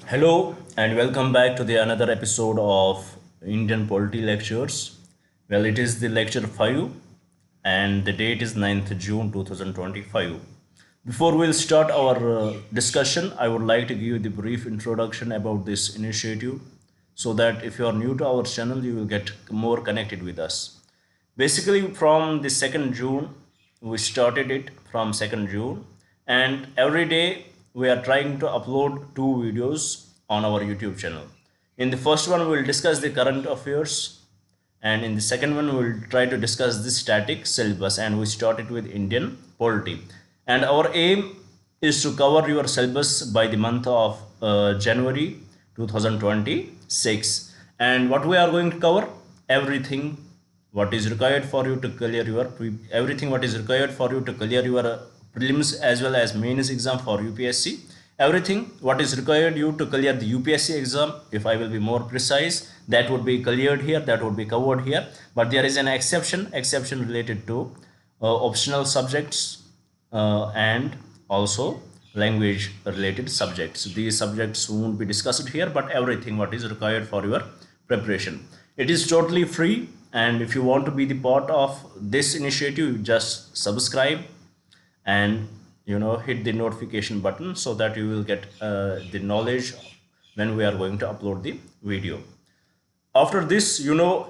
Hello and welcome back to the another episode of Indian Polity Lectures. Well, it is the lecture 5 and the date is 9th June 2025. Before we'll start our discussion, I would like to give you the brief introduction about this initiative so that if you are new to our channel, you will get more connected with us. Basically, from the 2nd June, we started it from 2nd June, and every day we are trying to upload two videos on our YouTube channel. In the first one, we will discuss the current affairs, and in the second one, we will try to discuss the static syllabus. And we started with Indian polity. And our aim is to cover your syllabus by the month of January 2026. And what we are going to cover? Everything what is required for you to clear your everything what is required for you to clear your prelims as well as mains exam for UPSC. Everything what is required you to clear the UPSC exam, if I will be more precise, that would be cleared here, that would be covered here. But there is an exception related to optional subjects and also language related subjects. These subjects won't be discussed here, but everything what is required for your preparation. It is totally free, and if you want to be the part of this initiative, just subscribe and hit the notification button so that you will get the knowledge when we are going to upload the video. After this,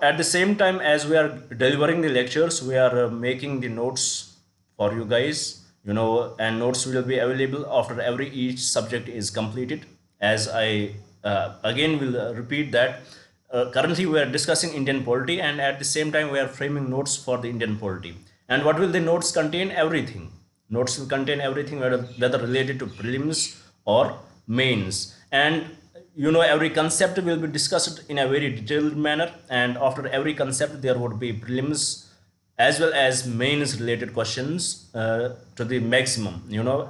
at the same time as we are delivering the lectures, we are making the notes for you guys, and notes will be available after every each subject is completed. As I again will repeat that currently we are discussing Indian polity, and at the same time we are framing notes for the Indian polity. And what will the notes contain? Everything. Notes will contain everything, whether related to prelims or mains. And every concept will be discussed in a very detailed manner, and after every concept there would be prelims as well as mains related questions to the maximum.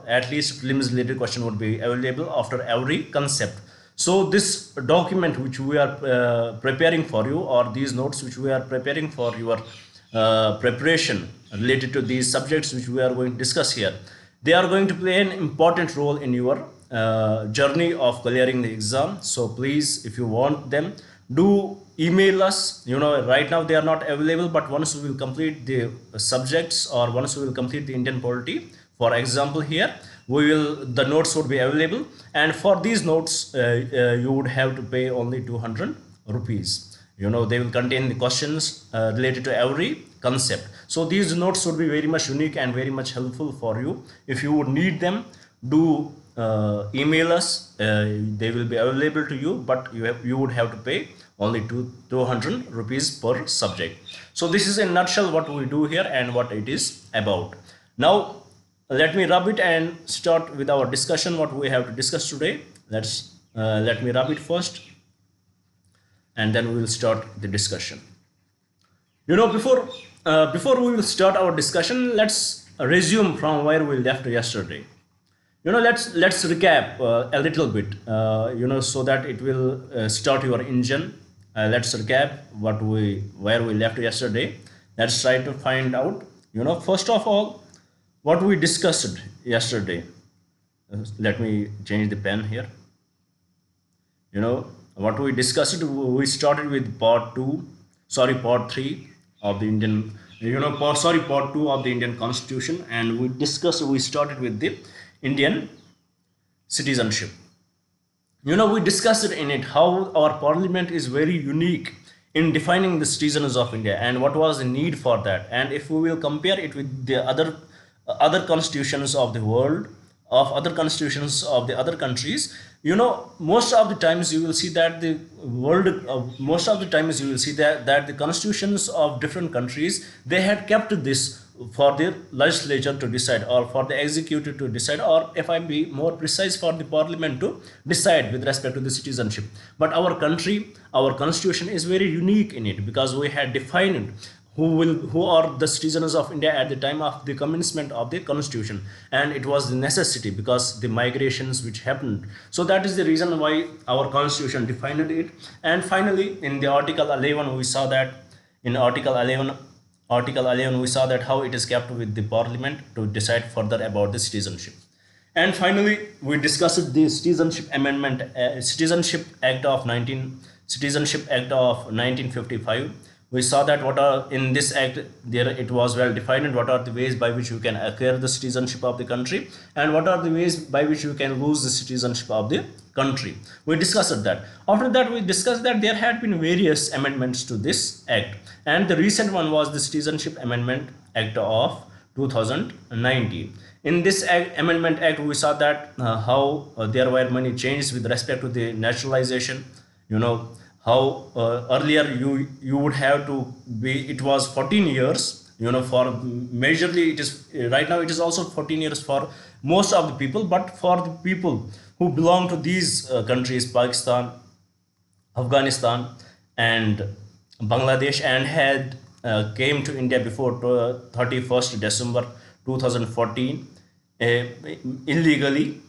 At least prelims related question would be available after every concept. So this document which we are preparing for you, or these notes which we are preparing for your preparation related to these subjects which we are going to discuss here, they are going to play an important role in your journey of clearing the exam. So please, if you want them, do email us. Right now they are not available, but once we will complete the subjects, or once we will complete the Indian polity, for example here, the notes would be available, and for these notes you would have to pay only 200 rupees. They will contain the questions related to every concept. So these notes would be very much unique and very much helpful for you. If you would need them, do email us. They will be available to you, but you would have to pay only 200 rupees per subject. So this is in a nutshell what we do here and what it is about. Now let me rub it and start with our discussion, what we have to discuss today. Let me rub it first, and then we will start the discussion. Before we will start our discussion, let's resume from where we left yesterday. Let's recap a little bit, so that it will start your engine. Let's recap where we left yesterday. Let's try to find out, first of all, what we discussed yesterday. Let me change the pen here. What we discussed, we started with part 3 of the Indian, part 2 of the Indian Constitution, and we started with the Indian citizenship. We discussed in it how our parliament is very unique in defining the citizens of India and what was the need for that. And if we will compare it with the other constitutions of the world, of other constitutions of the other countries, most of the times you will see that the constitutions of different countries, they had kept this for the legislature to decide, or for the executive to decide, or if I be more precise, for the parliament to decide with respect to the citizenship. But our constitution is very unique in it, because we had defined who are the citizens of India at the time of the commencement of the constitution, and it was the necessity because the migrations which happened. So that is the reason why our constitution defined it. And finally, in the Article 11, we saw that we saw that how it is kept with the parliament to decide further about the citizenship. And finally, we discussed the Citizenship Amendment, Citizenship Act of 1955. We saw that what are in this act, there it was well defined what are the ways by which you can acquire the citizenship of the country and what are the ways by which you can lose the citizenship of the country. We discussed that. After that, we discussed that there had been various amendments to this act, and the recent one was the Citizenship Amendment Act of 2019. In this amendment act, we saw that how there were many changes with respect to the naturalization. How earlier you would have to be, it was 14 years, for majorly it is right now, it is also 14 years for most of the people, but for the people who belong to these countries, Pakistan, Afghanistan and Bangladesh, and had came to India before 31st December 2014 illegally,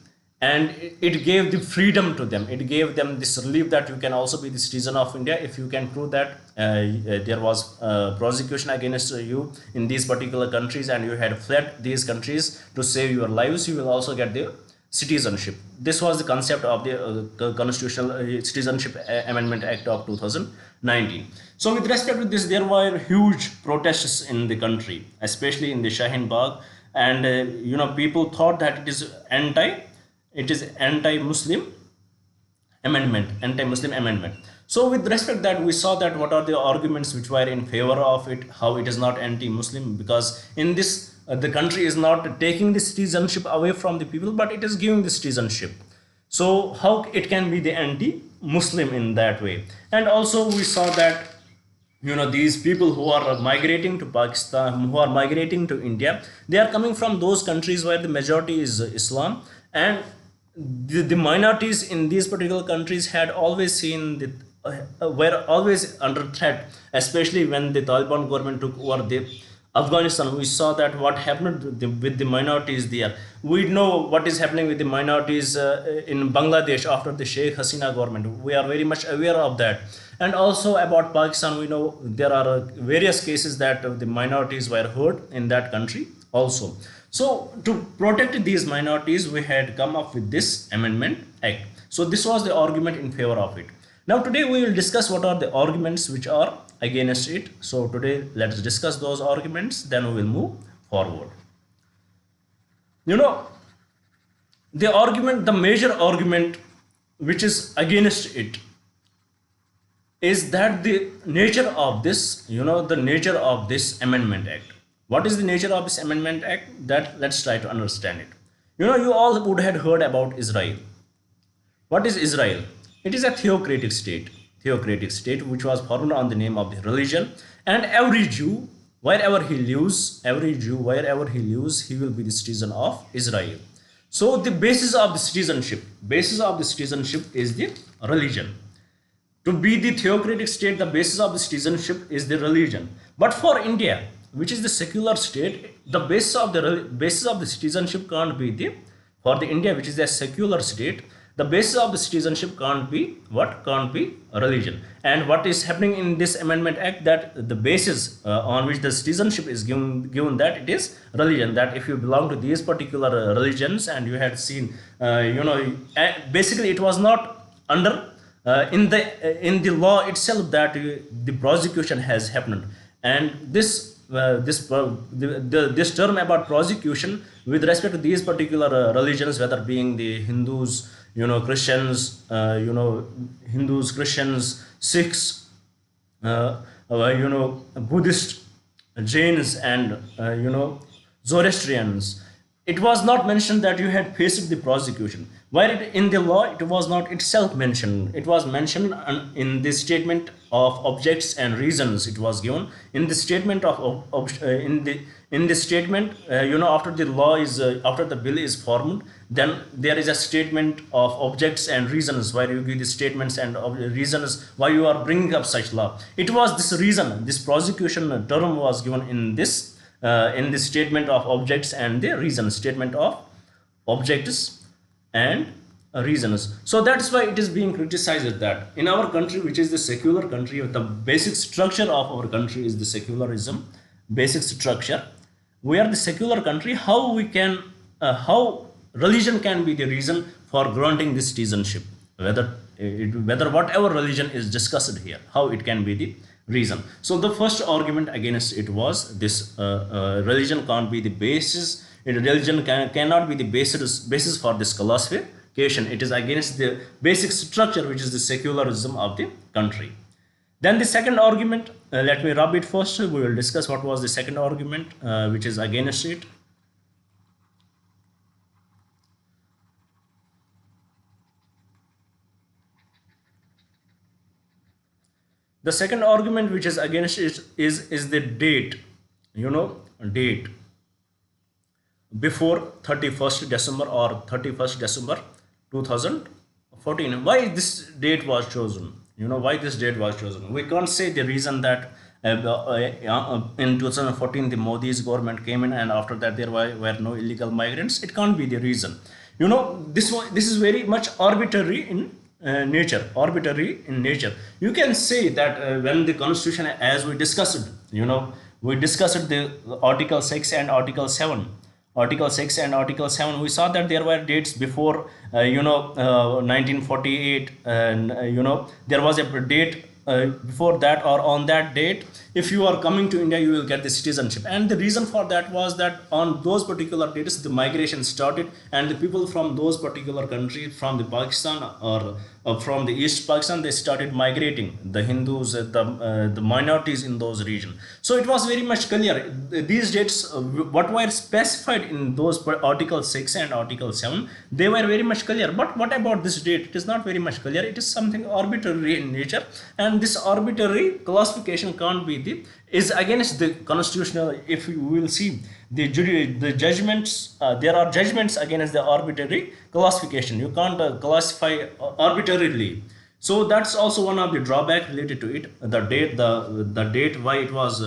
and it gave the freedom to them. It gave them this relief that you can also be the citizen of India if you can prove that there was prosecution against you in these particular countries and you had fled these countries to save your lives. You will also get the citizenship. This was the concept of the Constitutional Citizenship Amendment Act of 2019. So with respect to this, there were huge protests in the country, especially in the Shaheen Bagh, and people thought that it is anti-Muslim amendment. So with respect that, we saw that what are the arguments which were in favor of it, how it is not anti-Muslim, because in this the country is not taking the citizenship away from the people, but it is giving the citizenship. So how it can be the anti-Muslim in that way? And also we saw that these people who are migrating to Pakistan, who are migrating to India, they are coming from those countries where the majority is Islam, and the minorities in these particular countries had always seen were always under threat, especially when the Taliban government took over the Afghanistan. We saw that what happened with the minorities there. We know what is happening with the minorities in Bangladesh after the Sheikh Hasina government. We are very much aware of that. And also about Pakistan, we know there are various cases that the minorities were hurt in that country also. So to protect these minorities, we had come up with this Amendment Act. So this was the argument in favor of it. Now today we will discuss what are the arguments which are against it. So today let's discuss those arguments, then we will move forward. The major argument which is against it is that the nature of this, Amendment Act. What is the nature of this Amendment Act? That let's try to understand it. You all would have heard about Israel. What is Israel? It is a theocratic state which was formed on the name of the religion, and every Jew wherever he lives, he will be the citizen of Israel. So the basis of the citizenship is the religion. To be the theocratic state, the basis of the citizenship is the religion. But for India, which is the secular state, the basis of the citizenship can't be for the India, which is a secular state, the basis of the citizenship can't be religion. And what is happening in this Amendment Act, that the basis on which the citizenship is given that it is religion, that if you belong to these particular religions, and you had seen basically it was not under in the law itself that the prosecution has happened. And this term about prosecution with respect to these particular religions, whether being the Hindus, Christians, Sikhs, Buddhist, Jains, and Zoroastrians, it was not mentioned that you had faced the prosecution. Where in the law it was not itself mentioned. It was mentioned in the statement of objects and reasons. It was given in the statement in the statement. After the law is after the bill is formed, then there is a statement of objects and reasons where you give the statements and reasons why you are bringing up such law. It was this reason, this prosecution term was given in this statement of objects and the reasons, statement of objects and reasons. So that's why it is being criticized that in our country, which is the secular country, the basic structure of our country is the secularism. Basic structure, we are the secular country. How religion can be the reason for granting this citizenship, whether whatever religion is discussed here, how it can be the reason. So the first argument against it was this religion can't be the basis. Religion cannot be the basis for this classification. It is against the basic structure, which is the secularism of the country. Then the second argument, let me rub it first. We will discuss what was the second argument which is against it. The second argument which is against it is the date, date before 31st December or 31st December 2014. Why this date was chosen? Why this date was chosen? We can't say the reason that in 2014 the Modi's government came in and after that there were no illegal migrants. It can't be the reason. This is very much arbitrary in nature. You can say that when the constitution, as we discussed, we discussed the article 6 and article 7. Article 6 and article 7, we saw that there were dates before 1948, and there was a date before that or on that date. If you are coming to India, you will get the citizenship. And the reason for that was that on those particular dates, the migration started, and the people from those particular countries, from the Pakistan or from the East Pakistan, they started migrating. The Hindus, the minorities in those regions. So it was very much clear. These dates, what were specified in those Article 6 and Article 7, they were very much clear. But what about this date? It is not very much clear. It is something arbitrary in nature, and this arbitrary classification can't be is against the constitutional. If you will see the judgments, there are judgments against the arbitrary classification. You can't classify arbitrarily. So that's also one of the drawback related to it. The date why it was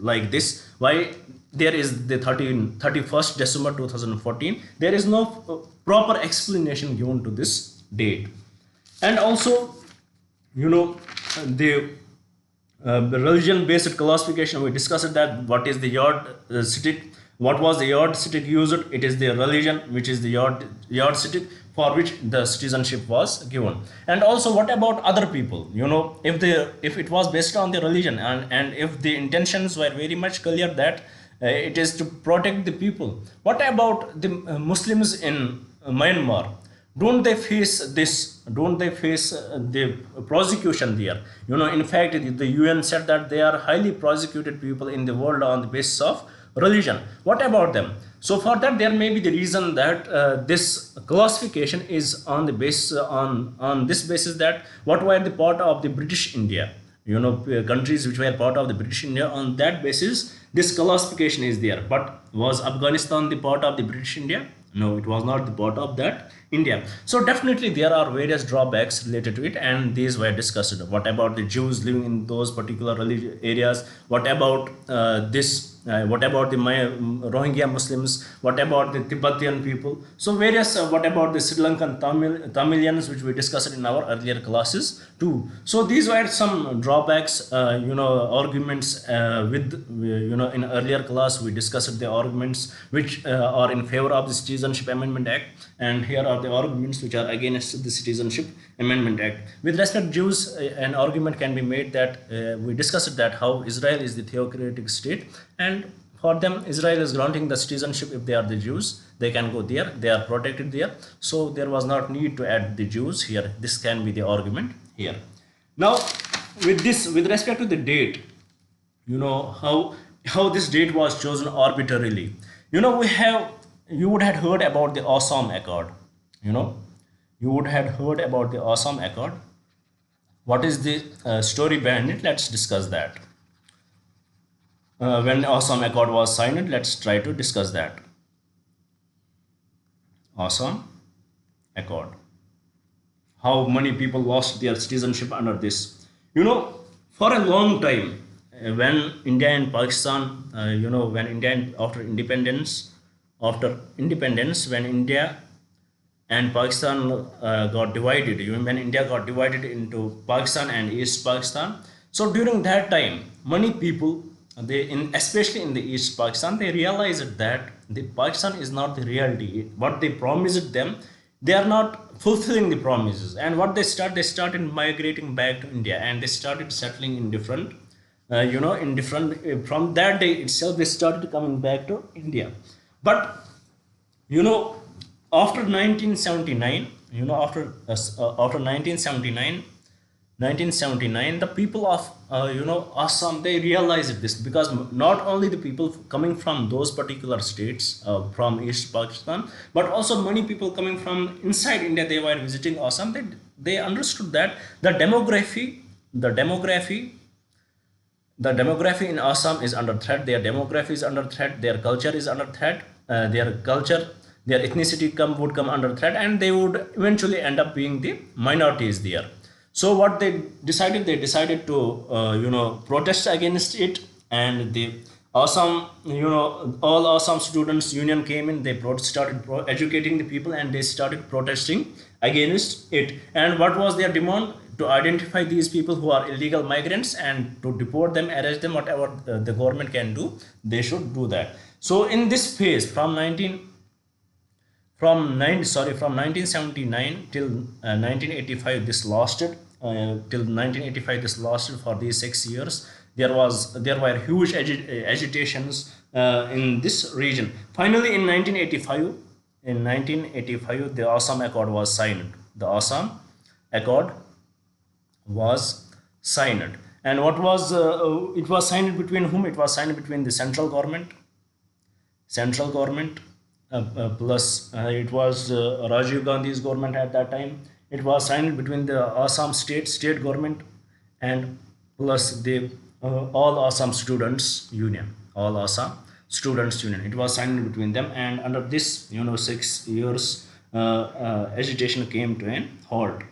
like this, why there is the 31st December 2014. There is no proper explanation given to this date. And also the religion-based classification, we discussed that what is the yardstick, what was the yardstick used. It is the religion which is the yardstick for which the citizenship was given. And also, what about other people? If it was based on the religion, and if the intentions were very much clear that it is to protect the people, what about the Muslims in Myanmar? Don't they face the prosecution there? In fact, the UN said that they are highly persecuted people in the world on the basis of religion. What about them? So for that, there may be the reason that this classification is on the basis on this basis that what were the part of the British India, countries which were part of the British India. On that basis, this classification is there. But was Afghanistan the part of the British India? No, it was not the part of that India. So definitely there are various drawbacks related to it, and these were discussed. What about the Jews living in those particular religious areas? What about what about the Rohingya Muslims? What about the Tibetan people? So various, what about the Sri Lankan Tamilians, which we discussed in our earlier classes too. So these were some drawbacks, arguments in earlier class we discussed the arguments which are in favor of the Citizenship Amendment Act, and here are the arguments which are against the Citizenship Amendment Act. With respect to Jews, an argument can be made that we discussed that how Israel is the theocratic state, and for them Israel is granting the citizenship. If they are the Jews, they can go there, they are protected there, so there was not need to add the Jews here. This can be the argument here. Now with respect to the date, how this date was chosen arbitrarily. You would have heard about the Assam Accord. You would have heard about the Assam Accord. What is the story behind it? Let's discuss that. When Assam Accord was signed, let's try to discuss that. Assam Accord. How many people lost their citizenship under this? For a long time, when India and Pakistan, when India after independence, when India and Pakistan got divided, when India got divided into Pakistan and East Pakistan. So during that time, many people especially in the East Pakistan, they realized that the Pakistan is not the reality. What they promised them, they are not fulfilling the promises. And what they started migrating back to India, and they started settling in different, in different. From that day itself, they started coming back to India. But you know, after 1979, after 1979, the people of Assam, they realized this, because not only the people coming from those particular states from East Pakistan, but also many people coming from inside India, they were visiting Assam. They understood that the demography in Assam is under threat. Their demography is under threat. Their culture is under threat. Their ethnicity would come under threat, and they would eventually end up being the minorities there. So what they decided to protest against it, and the Assam, all Assam students union came in. They started educating the people, and they started protesting against it. And what was their demand? To identify these people who are illegal migrants and to deport them, arrest them, whatever the government can do, they should do that. So in this phase, from 1979 till 1985, this lasted for these 6 years. There were huge agitations in this region. Finally, in 1985, the Assam Accord was signed. The Assam Accord was signed, and it was signed between whom? It was signed between the central government plus it was Rajiv Gandhi's government at that time. It was signed between the Assam state government and plus the all Assam Students Union. It was signed between them, and under this 6 years agitation came to an halt.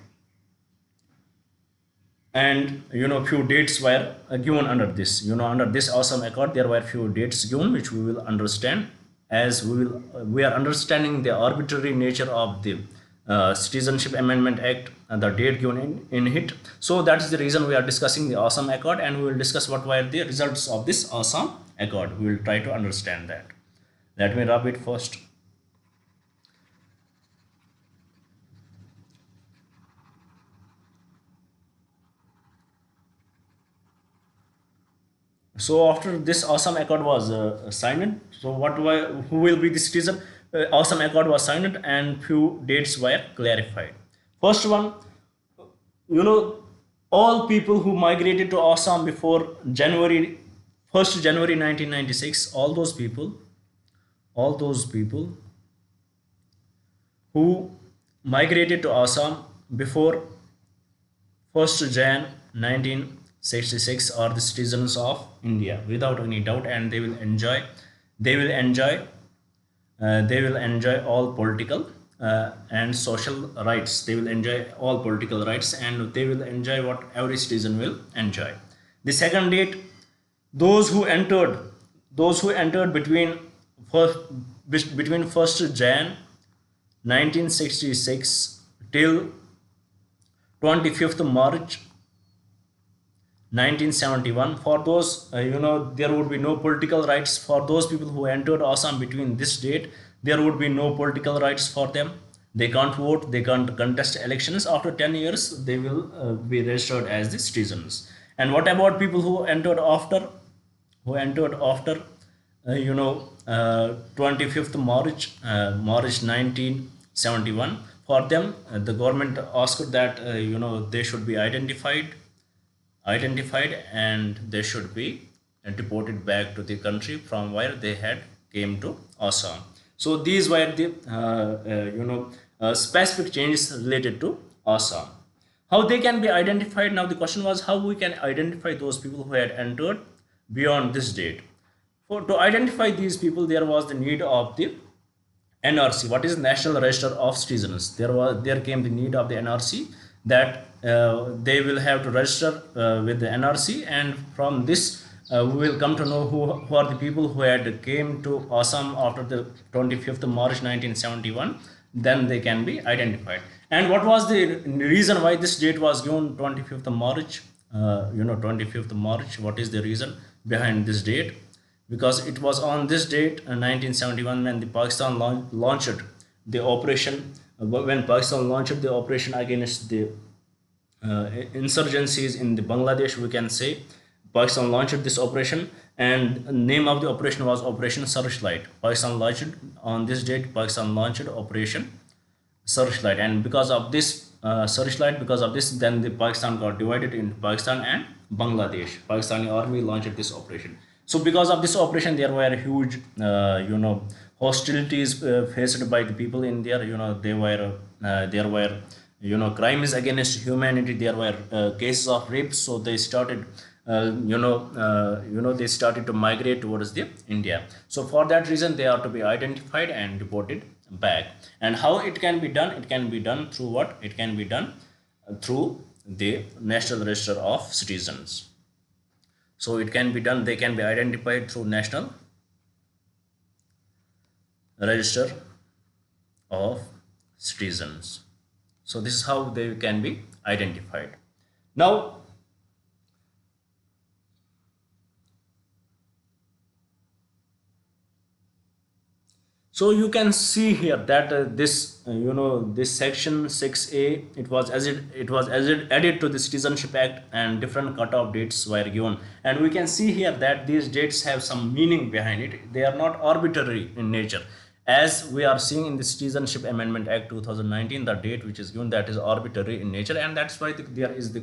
And few dates were given under this. Under this Assam Accord, there were few dates given, which we will understand, as we are understanding the arbitrary nature of the Citizenship Amendment Act and the date given in it. So that is the reason we are discussing the Assam Accord, and we will discuss what were the results of this Assam Accord. We will try to understand that. Let me rub it first. So after this Assam Accord was signed, so who will be the citizen? Assam Accord was signed, and few dates were clarified. First one, all people who migrated to Assam before 1st January 1996, all those people who migrated to Assam before 1st Jan 1966 are the citizens of India without any doubt, and they will enjoy all political and social rights. They will enjoy all political rights, and they will enjoy what every citizen will enjoy. The second date, those who entered between 1st Jan 1966 till 25th March 1971, for those there would be no political rights for those people who entered Assam between this date. There would be no political rights for them. They can't vote, they can't contest elections. After 10 years they will be registered as the citizens. And what about people who entered after 25th March 1971? For them, the government asked that they should be identified, and they should be deported back to the country from where they had came to Assam. So these were the specific changes related to Assam. How they can be identified? Now the question was how we can identify those people who had entered beyond this date. To identify these people, there was the need of the NRC. What is National Register of Citizens? There came the need of the NRC, that they will have to register with the NRC, and from this we will come to know who are the people who had came to Assam after the 25th March 1971. Then they can be identified. And what was the reason why this date was given 25th March? 25th March. What is the reason? behind this date, because it was on this date, 1971, when the Pakistan launched the operation. When Pakistan launched the operation against the insurgencies in the Bangladesh, we can say Pakistan launched this operation, and name of the operation was Operation Searchlight. Pakistan launched on this date. Pakistan launched Operation Searchlight, and because of this because of this, then the Pakistan got divided into Pakistan and Bangladesh. Pakistani army launched this operation. So because of this operation, there were huge hostilities faced by the people in there. There were crimes against humanity. There were cases of rape. So they started they started to migrate towards the India. So for that reason, they are to be identified and deported back. And how it can be done? It can be done through what? It can be done through the National Register of Citizens. So it can be done, they can be identified through National Register of Citizens. So this is how they can be identified. Now, so you can see here that this section 6A, it was added to the Citizenship Act, and different cutoff dates were given, and we can see here that these dates have some meaning behind it. They are not arbitrary in nature, as we are seeing in the Citizenship Amendment Act 2019. The date which is given, that is arbitrary in nature, and that's why there is the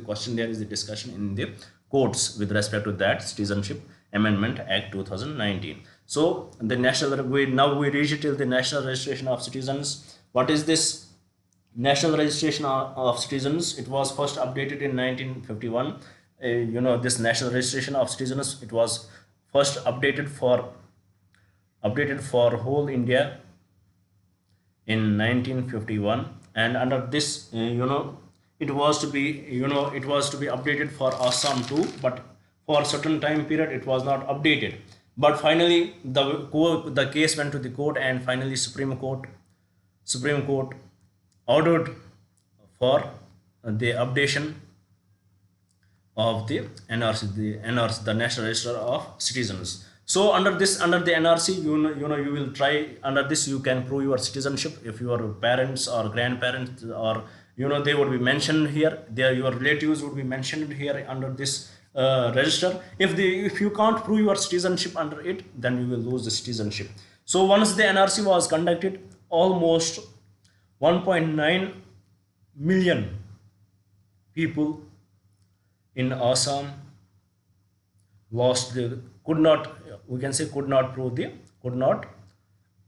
discussion in the courts with respect to that Citizenship Amendment Act 2019. So the we reach till the National Registration of Citizens. What is this National Registration of Citizens? It was first updated in 1951. This National Registration of Citizens, it was first updated for whole India in 1951, and under this it was to be updated for Assam too, but for a certain time period it was not updated. But finally the case went to the court, and finally Supreme Court ordered for the updation of the NRC, the National Register of Citizens. So under the NRC, you will try, under this you can prove your citizenship. If your parents or grandparents, or they would be mentioned here, your relatives would be mentioned here under this register. If you can't prove your citizenship under it, then you will lose the citizenship. So once the NRC was conducted, almost 1.9 million people in Assam could not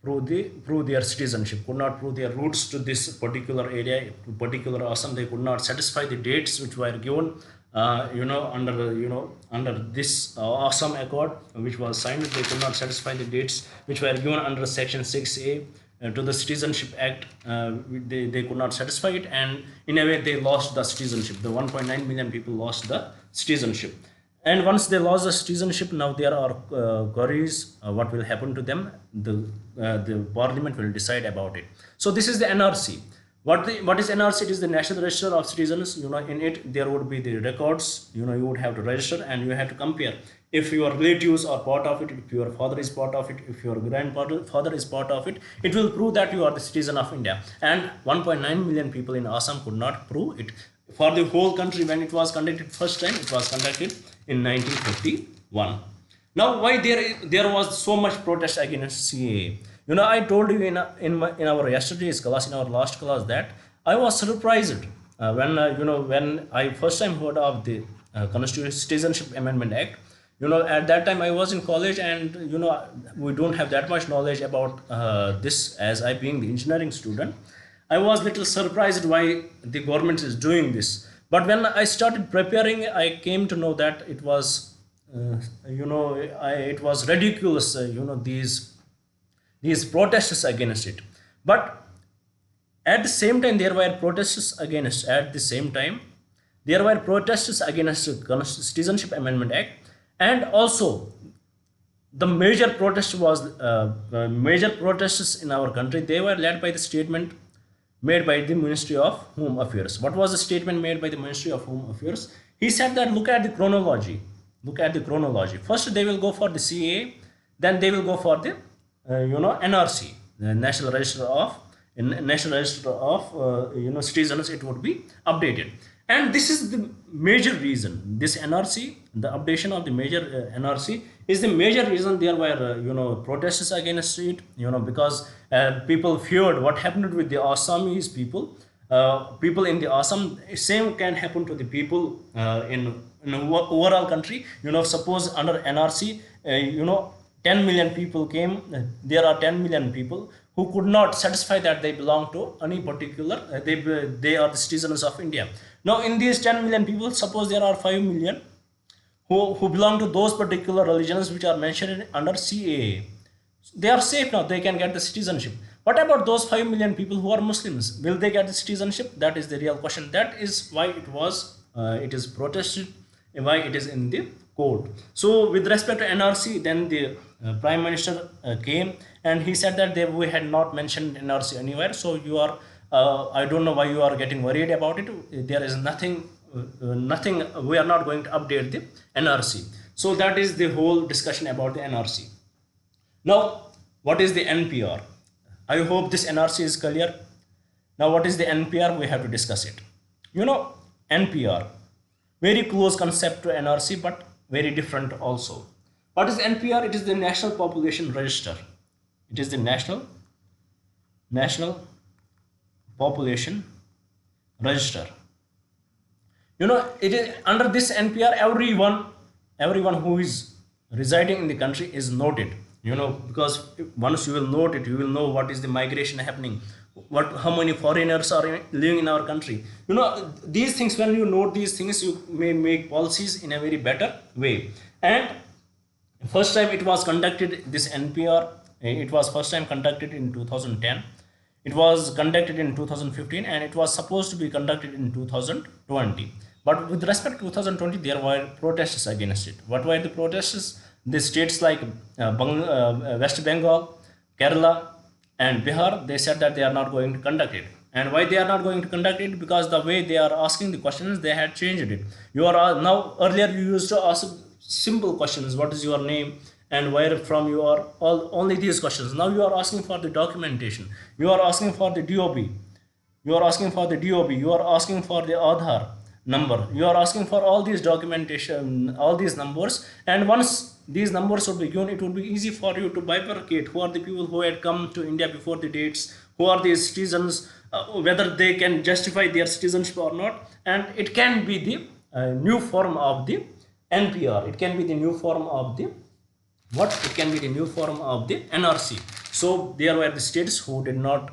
prove their citizenship, could not prove their roots to this particular area, to particular Assam. They could not satisfy the dates which were given under this Assam Accord which was signed. They could not satisfy the dates which were given under section 6A to the Citizenship Act. They could not satisfy it, and in a way they lost the citizenship. The 1.9 million people lost the citizenship, and once they lost the citizenship, now there are queries what will happen to them. The parliament will decide about it. So this is the NRC. What is NRC? It is the National Register of Citizens. In it there would be the records. You would have to register, and you have to compare if your relatives are part of it, if your father is part of it, if your grandfather is part of it. It will prove that you are the citizen of India. And 1.9 million people in Assam could not prove it. For the whole country, when it was conducted first time, it was conducted in 1951. Now, why there was so much protest against CAA? I told you in our yesterday's class, in our last class, that I was surprised when I first time heard of the Constitution Citizenship Amendment Act. At that time I was in college, and we don't have that much knowledge about this, as I being the engineering student. I was little surprised why the government is doing this. But when I started preparing, I came to know that it was it was ridiculous, these protests against it. But at the same time there were protests against the Citizenship Amendment Act. And also the major protests in our country, they were led by the statement made by the Ministry of Home Affairs. What was the statement made by the Ministry of Home Affairs? He said that look at the chronology. Look at the chronology. First they will go for the CA, then they will go for the NRC, the National Register of Citizens. It would be updated, and this is the major reason. This NRC, the updation of the major NRC, is the major reason there were protests against it. Because people feared what happened with the Assamese people. People in the Assam, same can happen to the people in overall country. Suppose under NRC, 10 million people came. There are 10 million people who could not satisfy that they belong to any particular. They are the citizens of India. Now, in these 10 million people, suppose there are 5 million who belong to those particular religions which are mentioned under CAA. They are safe now. They can get the citizenship. What about those 5 million people who are Muslims? Will they get the citizenship? That is the real question. That is why it is protested, why it is in the court. So with respect to NRC, then the Prime Minister came and he said that we had not mentioned NRC anywhere. So you are, I don't know why you are getting worried about it. There is nothing, we are not going to update the NRC. So that is the whole discussion about the NRC. Now, what is the NPR? I hope this NRC is clear. Now, what is the NPR? We have to discuss it. NPR, very close concept to NRC, but very different also. What is NPR? It is the National Population Register. It is the National Population Register. It is under this NPR, everyone who is residing in the country is noted. Because once you will note it, you will know what is the migration happening, how many foreigners are living in our country. These things, when you note these things, you may make policies in a very better way. And first time it was conducted, this NPR, it was first time conducted in 2010. It was conducted in 2015, and it was supposed to be conducted in 2020. But with respect to 2020, there were protests against it. What were the protests? The states like West Bengal, Kerala, and Bihar, they said that they are not going to conduct it. And why they are not going to conduct it? Because the way they are asking the questions, they had changed it. Earlier you used to ask simple questions. What is your name and where from you are? Only these questions. Now you are asking for the documentation. You are asking for the DOB. You are asking for the DOB. You are asking for the Aadhaar number. You are asking for all these documentation, all these numbers. And once these numbers would be given, it would be easy for you to bifurcate who are the people who had come to India before the dates, who are the citizens, whether they can justify their citizenship or not. And it can be the new form of the NPR. It can be the new form of the It can be the new form of the NRC. So there were the states who did not,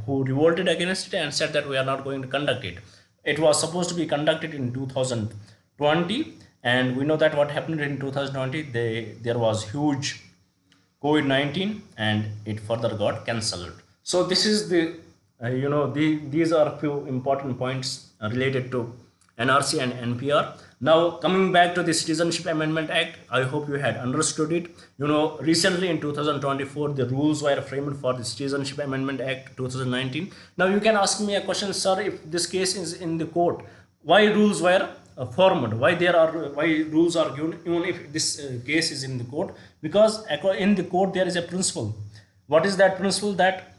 who revolted against it and said that we are not going to conduct it. It was supposed to be conducted in 2020. And we know that what happened in 2020, there was huge COVID-19 and it further got cancelled. So this is the, these are a few important points related to NRC and NPR. Now coming back to the Citizenship Amendment Act, I hope you had understood it. Recently in 2024, the rules were framed for the Citizenship Amendment Act 2019. Now you can ask me a question, sir, if this case is in the court, why rules were formed, why rules are given even if this case is in the court? Because in the court there is a principle. What is that principle? That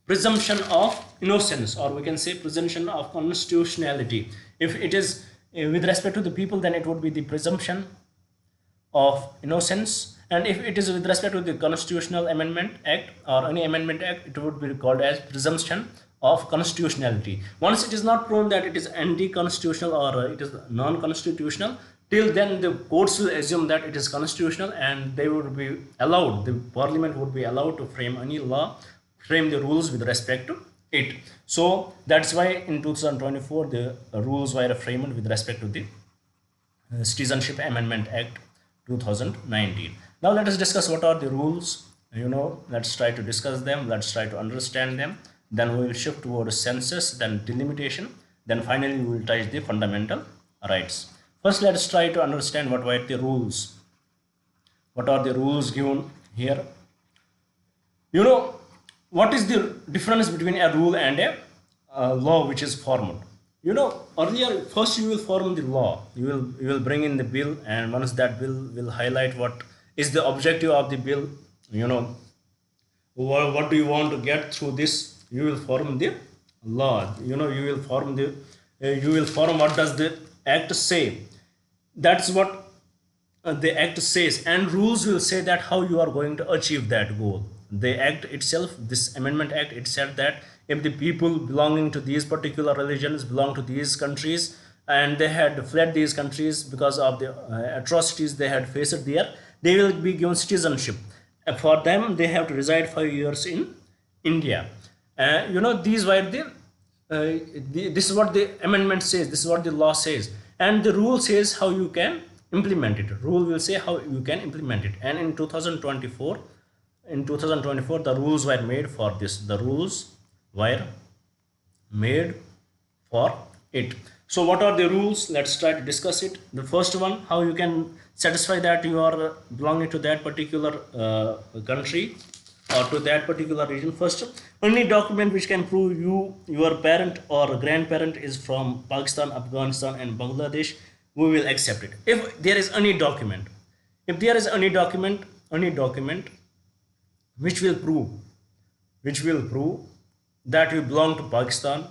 presumption of innocence, or we can say presumption of constitutionality. If it is with respect to the people, then it would be the presumption of innocence, and if it is with respect to the Constitutional Amendment Act or any amendment act, it would be called as presumption of constitutionality. Once it is not proven that it is anti-constitutional or it is non-constitutional, till then the courts will assume that it is constitutional, and they would be allowed, the parliament would be allowed to frame any law, frame the rules with respect to it. So that's why in 2024 the rules were framed with respect to the Citizenship Amendment Act 2019. Now let us discuss what are the rules. Let's try to discuss them, let's try to understand them. Then we will shift towards census, then delimitation, then finally we will touch the fundamental rights. First, let's try to understand what were the rules. What are the rules given here? What is the difference between a rule and a law which is formed? earlier first you will form the law, you will bring in the bill, and once that bill will highlight what is the objective of the bill, you know what do you want to get through this, you will form the law, you will form what does the act say. That's what the act says, and rules will say that how you are going to achieve that goal. The act itself, this amendment act, it said that if the people belonging to these particular religions belong to these countries and they had fled these countries because of the atrocities they had faced there, they will be given citizenship. For them they have to reside 5 years in India. These were this is what the amendment says, this is what the law says, and the rule says how you can implement it. Rule will say how you can implement it. And in 2024 the rules were made for this, the rules were made for it. So what are the rules? Let's try to discuss it. The first one, how you can satisfy that you are belonging to that particular country or to that particular region. First, only document which can prove your parent or grandparent is from Pakistan, Afghanistan and Bangladesh, we will accept it. If there is any document, which will prove that you belong to Pakistan,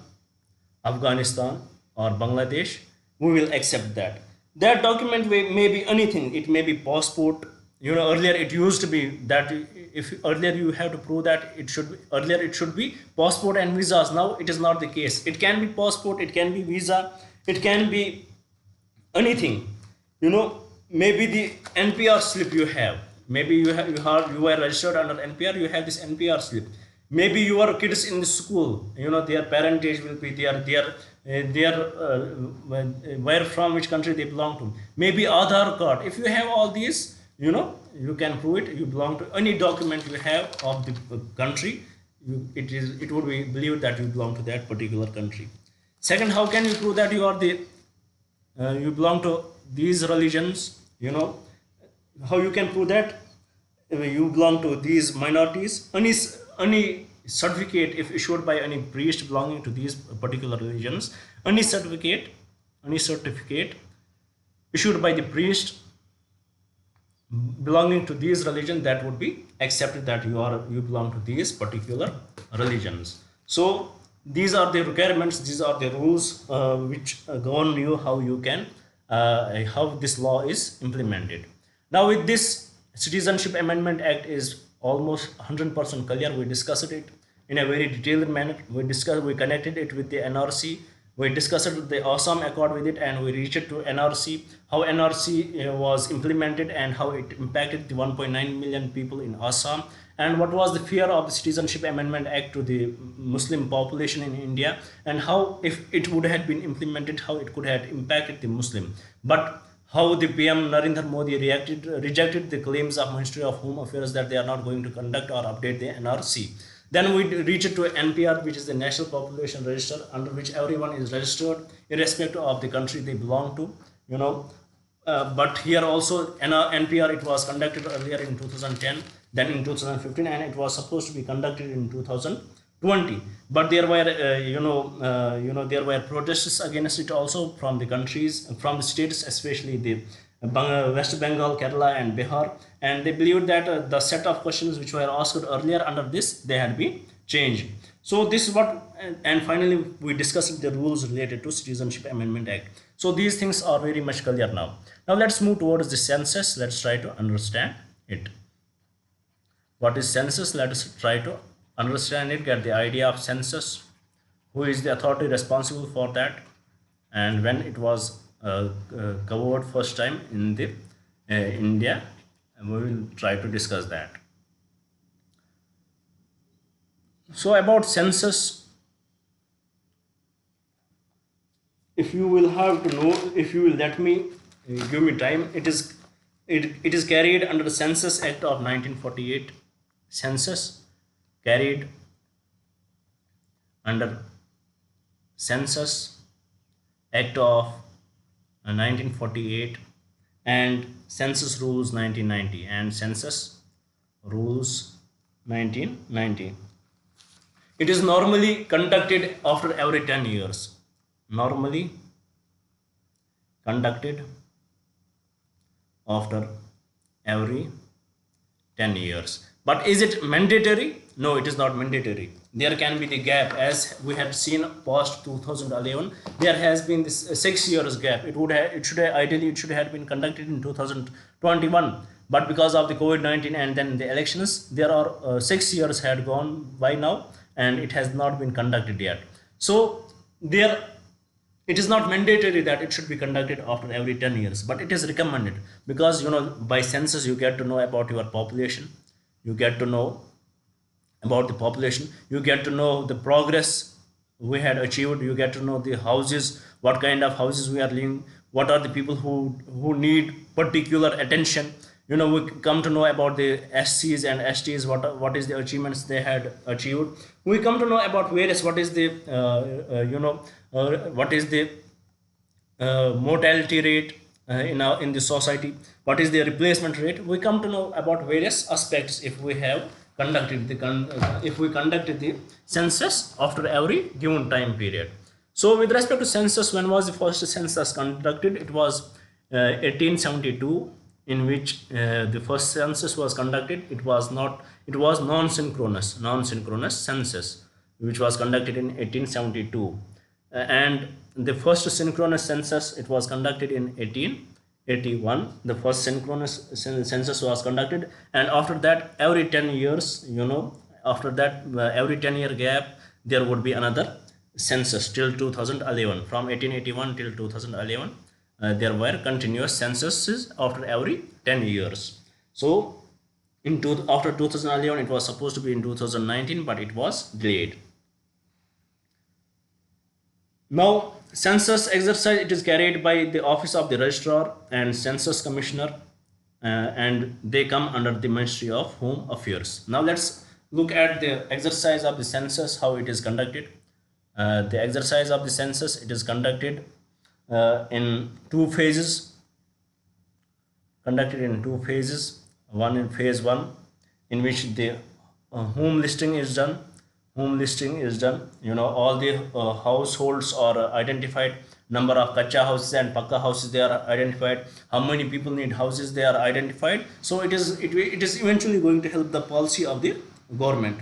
Afghanistan or Bangladesh, we will accept that. That document may be anything. It may be passport. Earlier it used to be that if earlier you have to prove that it should be passport and visas. Now it is not the case. It can be passport, it can be visa, it can be anything. Maybe the NPR slip you have. Maybe you were registered under NPR, you have this NPR slip. Maybe your kids in the school, their parentage will be where from which country they belong to. Maybe Aadhaar card. If you have all these, you can prove it. You belong to any document you have of the country. It would be believed that you belong to that particular country. Second, how can you prove that you are you belong to these religions? How you can prove that you belong to these minorities? Any certificate, if issued by any priest belonging to these particular religions, any certificate issued by the priest belonging to these religions, that would be accepted that you belong to these particular religions. So these are the requirements, these are the rules which govern you how you can how this law is implemented. Now with this Citizenship Amendment Act is almost 100% clear. We discussed it in a very detailed manner. We connected it with the NRC. We discussed the Assam Accord with it, and we reached to NRC, how NRC was implemented and how it impacted the 1.9 million people in Assam, and what was the fear of the Citizenship Amendment Act to the Muslim population in India, and how if it would have been implemented, how it could have impacted the Muslim. But how the PM Narendra Modi rejected the claims of Ministry of Home Affairs that they are not going to conduct or update the NRC. Then we reached to NPR, which is the National Population Register, under which everyone is registered irrespective of the country they belong to. But here also NPR, it was conducted earlier in 2010, then in 2015, and it was supposed to be conducted in 2020. But there were there were protests against it also from the countries, from the states, especially the West Bengal, Kerala and Bihar, and they believed that the set of questions which were asked earlier under this, they had been changed. So this is what, and finally we discussed the rules related to Citizenship Amendment Act. So these things are very much clear now. Now let's move towards the census. Let's try to understand it. What is census? Let us try to understand it, get the idea of census, who is the authority responsible for that, and when it was covered first time in the India, and we will try to discuss that. So about census, if you will have to know, if you will let me give me time, it is carried under the Census Act of 1948. Census carried under Census Act of 1948 and Census Rules 1990 and Census Rules 1990. It is normally conducted after every 10 years. normally conducted after every 10 years. But is it mandatory? No, it is not mandatory. There can be the gap, as we had seen post 2011. There has been this 6 years gap. Ideally it should have been conducted in 2021, but because of the COVID-19 and then the elections, there are 6 years had gone by now, and it has not been conducted yet. So there, it is not mandatory that it should be conducted after every 10 years, but it is recommended, because by census you get to know about your population, you get to know about the population, you get to know the progress we had achieved, you get to know the houses, what kind of houses we are living, what are the people who need particular attention. We come to know about the SCs and STs, what is the achievements they had achieved. We come to know about various, what is the mortality rate in the society, what is the replacement rate. We come to know about various aspects if we have conducted the census after every given time period. So with respect to census, when was the first census conducted? It was 1872, in which the first census was conducted. It was non-synchronous census, which was conducted in 1872, and the first synchronous census, it was conducted in 1881. The first synchronous census was conducted, and after that every 10 years, after that every 10-year gap, there would be another census till 2011. From 1881 till 2011, there were continuous censuses after every 10 years. So after 2011, it was supposed to be in 2019, but it was delayed. Now, census exercise, it is carried by the office of the registrar and census commissioner, and they come under the Ministry of Home Affairs. Now let's look at the exercise of the census, how it is conducted. The exercise of the census, it is conducted in two phases. One in phase 1, in which the home listing is done. All the households are identified, number of kacha houses and pakka houses, they are identified, how many people need houses, they are identified. So it is eventually going to help the policy of the government.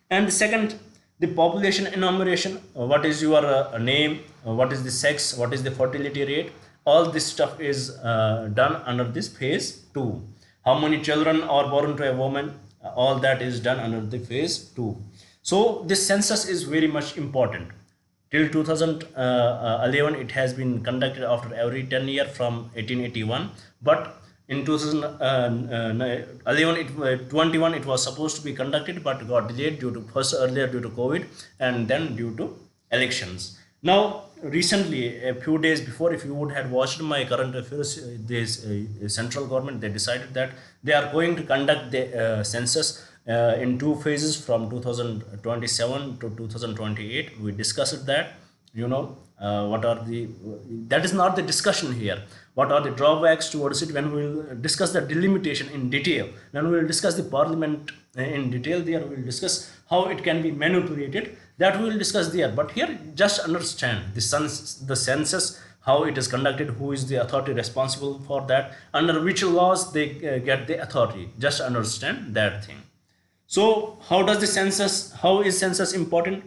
And the second, the population enumeration. What is your name, what is the sex, what is the fertility rate, all this stuff is done under this phase 2. How many children are born to a woman, all that is done under the phase 2. So this census is very much important. Till 2011, it has been conducted after every 10 years from 1881. But in 2021, it was supposed to be conducted, but got delayed earlier due to COVID, and then due to elections. Now, recently, a few days before, if you would have watched my current affairs, this central government, they decided that they are going to conduct the census in two phases from 2027 to 2028. We discussed that. That is not the discussion here. What are the drawbacks towards it? When we will discuss the delimitation in detail, when we will discuss the parliament in detail, there we will discuss how it can be manipulated. That we will discuss there. But here, just understand the census, how it is conducted, who is the authority responsible for that, under which laws they get the authority. Just understand that thing. So how is census important?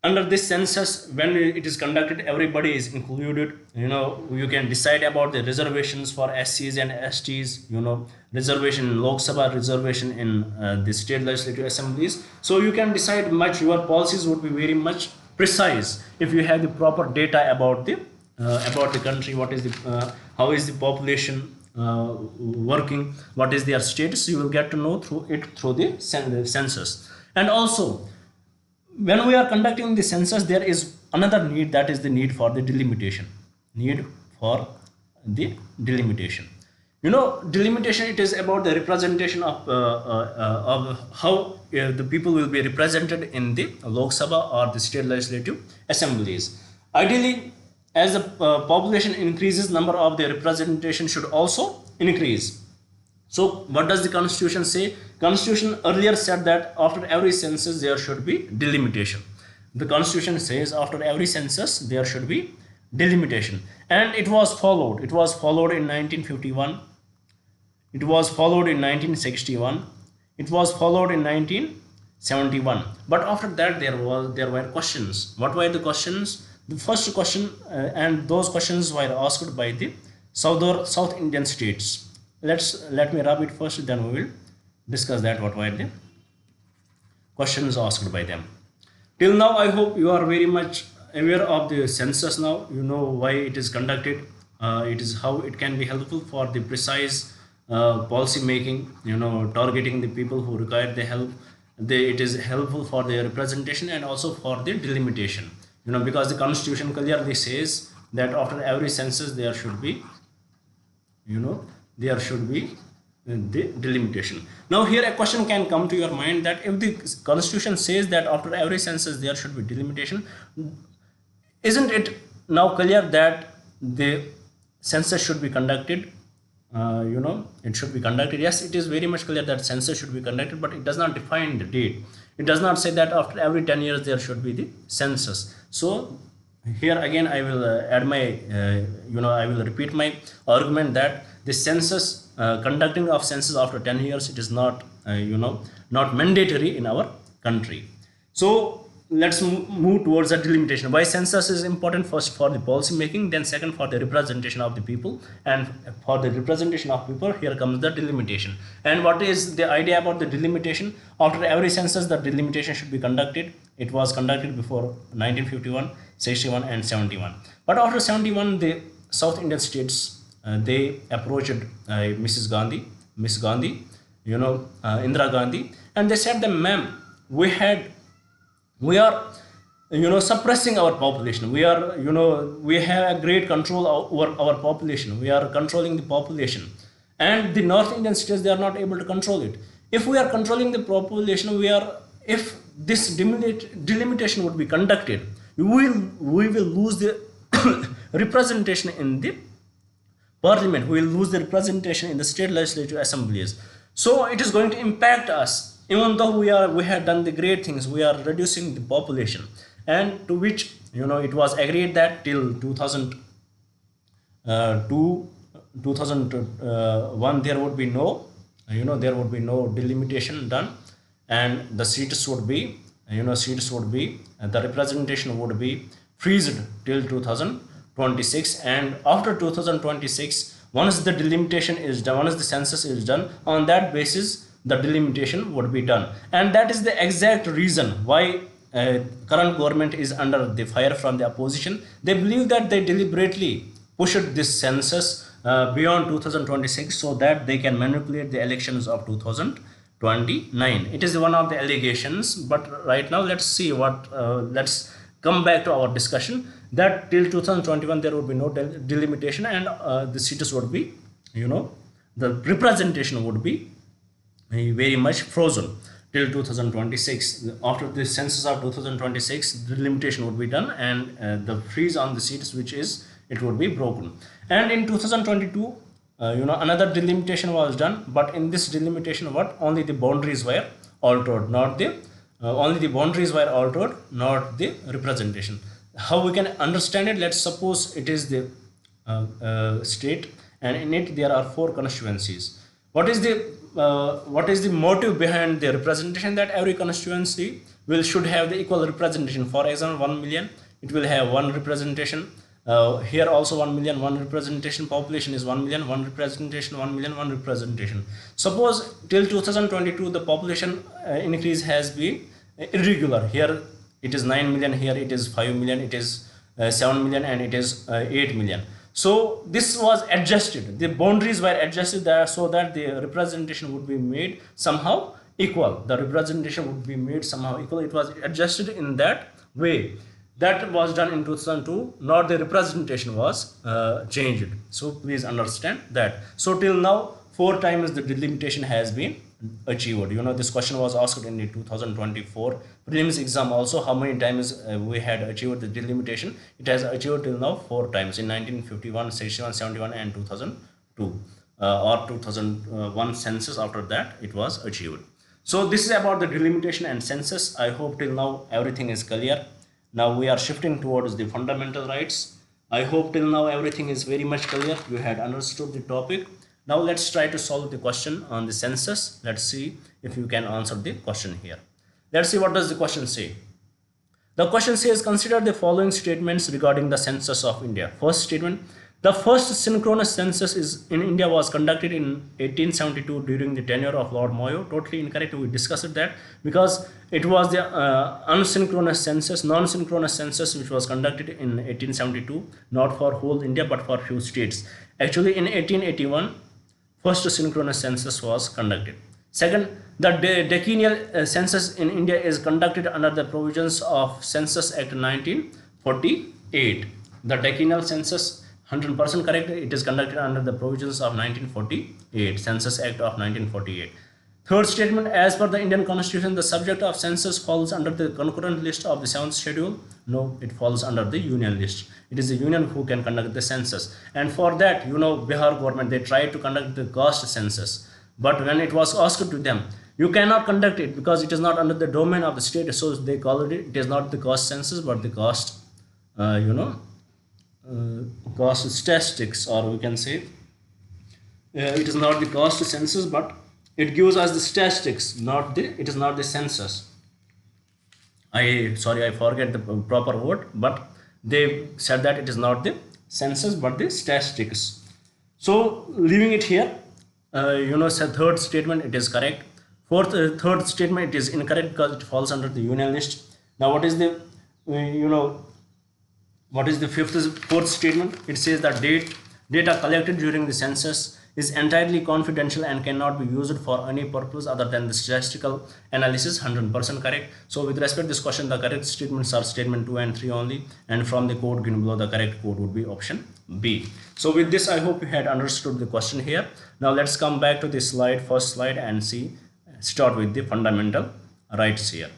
Under this census, when it is conducted, everybody is included. You can decide about the reservations for SCs and STs, reservation in Lok Sabha, reservation in the state legislative assemblies. So you can decide much, your policies would be very much precise if you have the proper data about the country, how is the population working, what is their status. You will get to know through the census. And also, when we are conducting the census, there is another need, that is the need for the delimitation. Delimitation, it is about the representation of how the people will be represented in the Lok Sabha or the state legislative assemblies. Ideally, as the population increases, number of the representation should also increase. So what does the constitution say? Constitution earlier said that after every census there should be delimitation. The constitution says after every census there should be delimitation, and it was followed. It was followed in 1951, it was followed in 1961, it was followed in 1971. But after that there were questions. What were the questions? The first question, and those questions were asked by the South Indian states. Let me rub it first, then we will discuss that what were the questions asked by them. Till now, I hope you are very much aware of the census now. You know why it is conducted. It is how it can be helpful for the precise policy making, targeting the people who require the help. It is helpful for their representation and also for the delimitation. Because the constitution clearly says that after every census there should be, the delimitation. Now here a question can come to your mind, that if the constitution says that after every census there should be delimitation, isn't it now clear that the census should be conducted? It should be conducted. Yes, it is very much clear that census should be conducted, but it does not define the date. It does not say that after every 10 years there should be the census. So here again I will add my I will repeat my argument that the census, conducting of census after 10 years, it is not not mandatory in our country. So let's move towards the delimitation. Why census is important? First for the policy making, then second for the representation of the people, and for the representation of people here comes the delimitation. And what is the idea about the delimitation? After every census the delimitation should be conducted. It was conducted before 1951, 61 and 71. But after 71 the South Indian states they approached Miss Gandhi, Indira Gandhi, and they said that, ma'am, we are suppressing our population. We have a great control over our population. We are controlling the population, and the North Indian states, they are not able to control it. If we are controlling the population, if this delimitation would be conducted, we will lose the representation in the parliament. We will lose the representation in the state legislative assemblies. So it is going to impact us. Even though we had done the great things, we are reducing the population, and to which it was agreed that till 2001 there would be no delimitation done, and the seats would be the representation would be freezed till 2026. And after 2026, once the delimitation is done, once the census is done, on that basis the delimitation would be done. And that is the exact reason why current government is under the fire from the opposition. They believe that they deliberately pushed this census beyond 2026 so that they can manipulate the elections of 2029. It is one of the allegations, but right now let's come back to our discussion, that till 2021 there would be no delimitation, and the seats would be, the representation would be very much frozen till 2026. After the census of 2026, the delimitation would be done, and the freeze on the seats, it would be broken. And in 2022, another delimitation was done, but in this delimitation, only the boundaries were altered, not the representation. How we can understand it? Let's suppose it is the state, and in it there are 4 constituencies. What is the motive behind the representation? That every constituency should have the equal representation. For example, 1 million, it will have 1 representation. Here also 1 million, 1 representation. Population is 1 million, 1 representation. 1 million, 1 representation. Suppose till 2022 the population increase has been irregular. Here it is 9 million, here it is 5 million, it is 7 million, and it is 8 million. So this was adjusted. The boundaries were adjusted there so that the representation would be made somehow equal. The representation would be made somehow equal. It was adjusted in that way. That was done in 2002. Not the representation was changed. So please understand that. So till now 4 times the delimitation has been achieved. This question was asked in the 2024 prelims exam also. How many times we had achieved the delimitation? It has achieved till now 4 times, in 1951, 61, 71 and 2002 or 2001 census. After that it was achieved. So this is about the delimitation and census. I hope till now everything is clear. Now we are shifting towards the fundamental rights. I hope till now everything is very much clear. You had understood the topic. Now let's try to solve the question on the census. Let's see if you can answer the question here. Let's see what does the question say. The question says, consider the following statements regarding the census of India. First statement, the first synchronous census in India was conducted in 1872 during the tenure of Lord Mayo. Totally incorrect. We discussed that because it was the unsynchronous census, non-synchronous census which was conducted in 1872, not for whole India but for few states. Actually in 1881, first synchronous census was conducted. Second, the decennial census in India is conducted under the provisions of Census Act 1948. The decennial census, 100% correct, it is conducted under the provisions of 1948, Census Act of 1948. Third statement, as per the Indian Constitution, the subject of census falls under the concurrent list of the 7th schedule. No, it falls under the union list. It is the union who can conduct the census. And for that, Bihar government, they tried to conduct the caste census. But when it was asked to them, you cannot conduct it because it is not under the domain of the state. So they called it is not the caste census, but the caste, caste statistics, or we can say it is not the caste census, but it gives us the statistics, it is not the census. I forget the proper word, but they said that it is not the census but the statistics. So leaving it here, third statement it is correct. Third statement it is incorrect because it falls under the union list. Now what is the fourth statement? It says that data collected during the census is entirely confidential and cannot be used for any purpose other than the statistical analysis. 100% correct. So with respect to this question, the correct statements are statement 2 and 3 only, and from the code given below, the correct code would be option B. So with this, I hope you had understood the question here. Now let's come back to this first slide, and start with the fundamental rights here.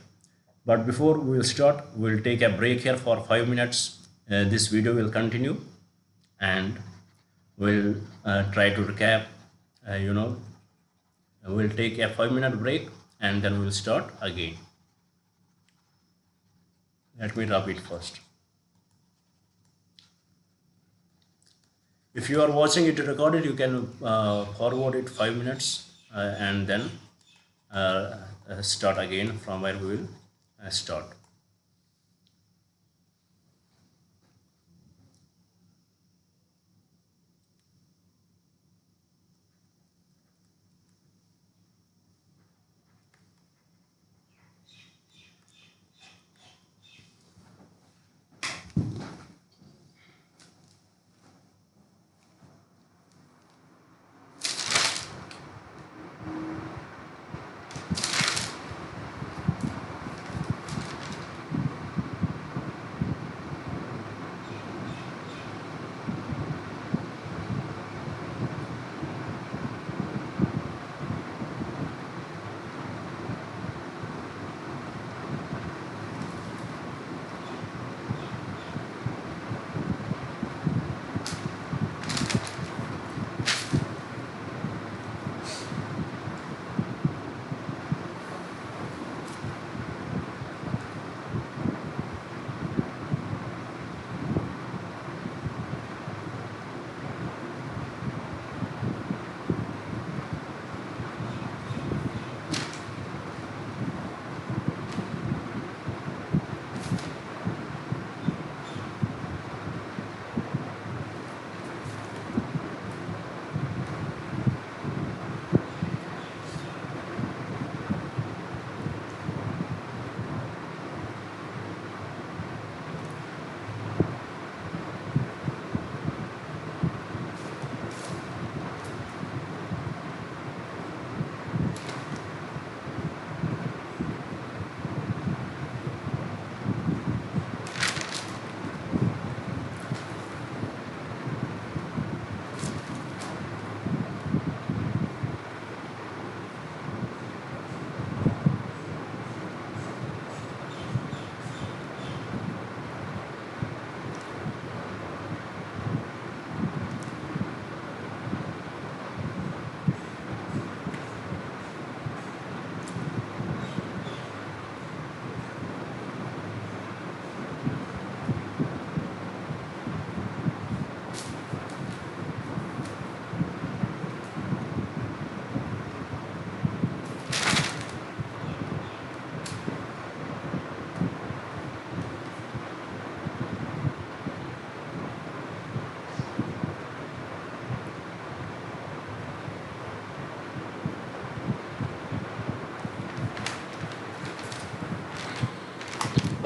But before we will start, we will take a break here for 5 minutes. This video will continue, and we'll try to recap. We'll take a 5-minute break and then we'll start again. Let me drop it first. If you are watching it recorded, you can forward it 5 minutes and then start again from where we will start.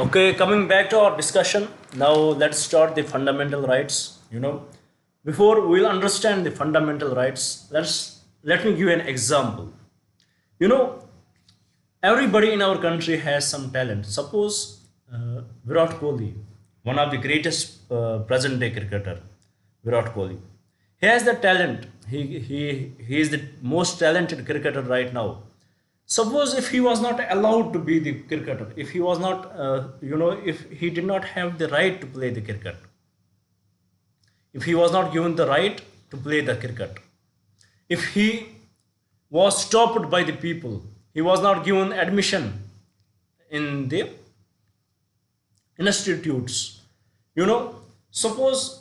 Okay, coming back to our discussion, now let's start the fundamental rights. Before we'll understand the fundamental rights, let me give you an example. You know, everybody in our country has some talent. Suppose Virat Kohli, one of the greatest present day cricketer, Virat Kohli. He has the talent. He is the most talented cricketer right now. Suppose if he was not allowed to be the cricketer, if he was not, if he did not have the right to play the cricket, if he was not given the right to play the cricket, if he was stopped by the people, he was not given admission in the institutes, suppose,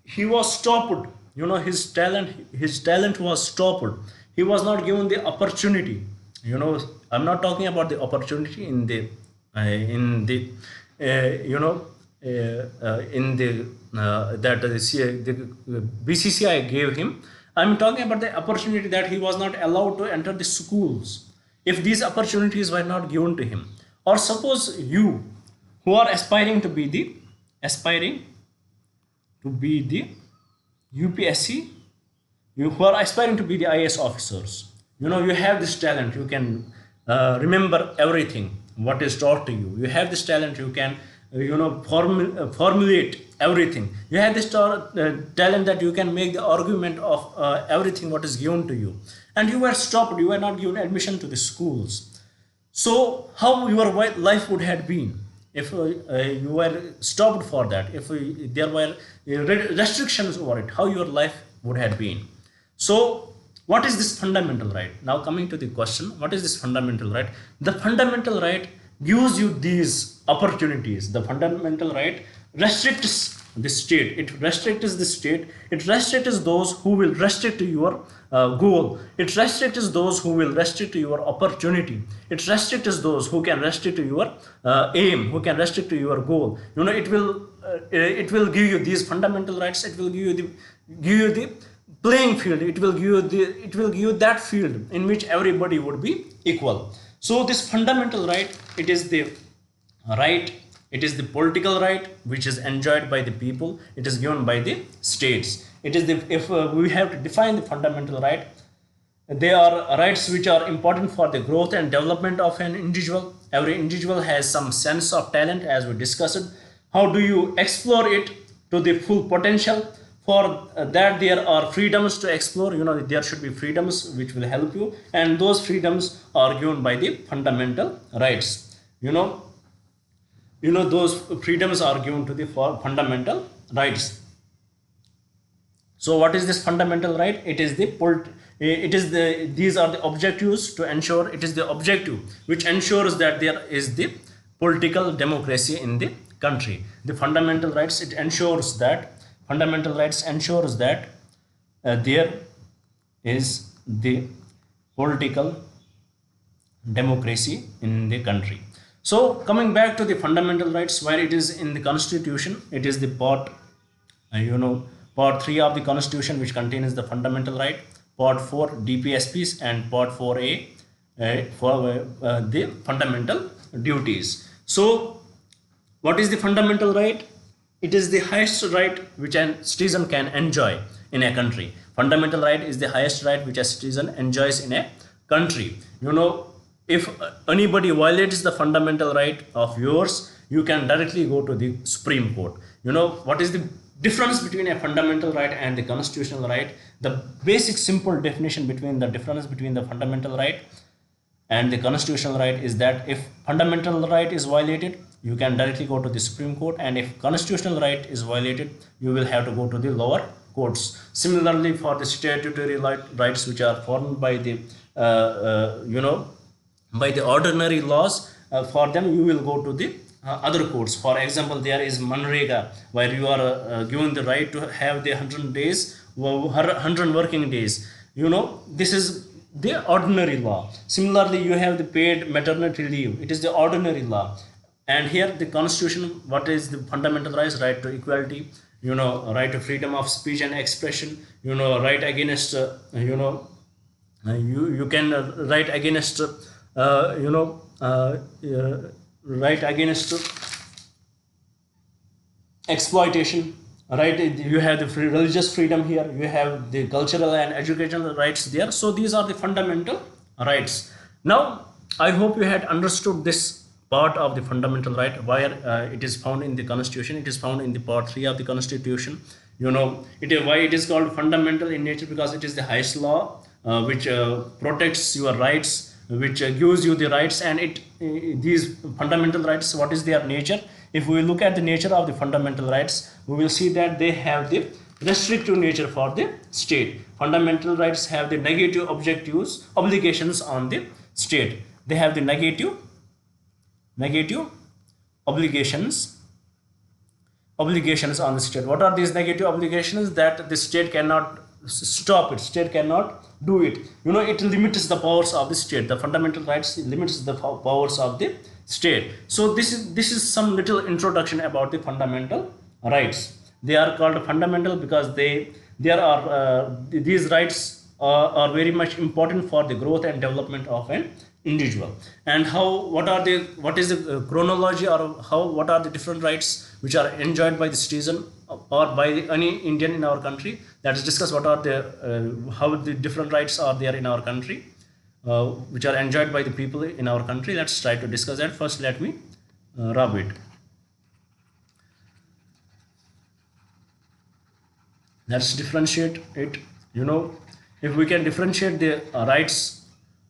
he was stopped, his talent was stopped, he was not given the opportunity. I'm not talking about the opportunity in the that the BCCI gave him. I'm talking about the opportunity that he was not allowed to enter the schools. If these opportunities were not given to him, or suppose you who are aspiring to be the UPSC, you who are aspiring to be the IAS officers, you have this talent, you can remember everything what is taught to you, you have this talent, you can formulate everything, you have this talent that you can make the argument of everything what is given to you, and you were stopped, you were not given admission to the schools. So how your life would have been if you were stopped for that, if there were restrictions over it, how your life would have been. So what is this fundamental right? Now coming to the question, what is this fundamental right? The fundamental right gives you these opportunities. The fundamental right restricts the state. It restricts the state. It restricts those who will restrict your goal. It restricts those who will restrict your opportunity. It restricts those who can restrict your aim, who can restrict your goal. It will give you these fundamental rights. It will give you the playing field. It will give you that field in which everybody would be equal. So this fundamental right, it is the right, it is the political right which is enjoyed by the people, it is given by the states. It is if we have to define the fundamental right, they are rights which are important for the growth and development of an individual. Every individual has some sense of talent, as we discussed. How do you explore it to the full potential? For that there are freedoms to explore. There should be freedoms which will help you, and those freedoms are given by the fundamental rights. Those freedoms are given to the fundamental rights. So what is this fundamental right? These are the objectives to ensure. It is the objective which ensures that there is the political democracy in the country. The fundamental rights, it ensures that fundamental rights ensures that there is the political democracy in the country. So coming back to the fundamental rights, where it is in the constitution, it is the part 3 of the constitution which contains the fundamental right, part 4 DPSPs, and part 4A for the fundamental duties. So what is the fundamental right? It is the highest right which a citizen can enjoy in a country. Fundamental right is the highest right which a citizen enjoys in a country. If anybody violates the fundamental right of yours, you can directly go to the Supreme Court. What is the difference between a fundamental right and the constitutional right? The basic simple definition between the difference between the fundamental right and the constitutional right is that if fundamental right is violated, you can directly go to the Supreme Court, and if constitutional right is violated, you will have to go to the lower courts. Similarly, for the statutory rights which are formed by the by the ordinary laws, for them you will go to the other courts. For example, there is Manrega, where you are given the right to have the 100 working days. This is the ordinary law. Similarly, you have the paid maternity leave. It is the ordinary law. And here the constitution, what is the fundamental rights? Right to equality, right to freedom of speech and expression, right against you can write against right against exploitation, right? You have the religious freedom here, you have the cultural and educational rights there. So these are the fundamental rights. Now I hope you had understood this part of the fundamental right, where it is found in the constitution. It is found in the part 3 of the constitution. You know it is why it is called fundamental in nature, because it is the highest law which protects your rights, which gives you the rights. And these fundamental rights, what is their nature? If we look at the nature of the fundamental rights, we will see that they have the restrictive nature for the state. Fundamental rights have the negative objectives, obligations on the state. They have the negative obligations on the state. What are these negative obligations? That the state cannot stop it, state cannot do it. You know, it limits the powers of the state. The fundamental rights limits the powers of the state. So this is some little introduction about the fundamental rights. They are called fundamental because these rights are very much important for the growth and development of an individual. And what is the chronology, or what are the different rights which are enjoyed by the citizen or by any Indian in our country? Let's discuss what are the how the different rights are there in our country, which are enjoyed by the people in our country. Let's try to discuss that. First, let me rub it. Let's differentiate it. You know, if we can differentiate the rights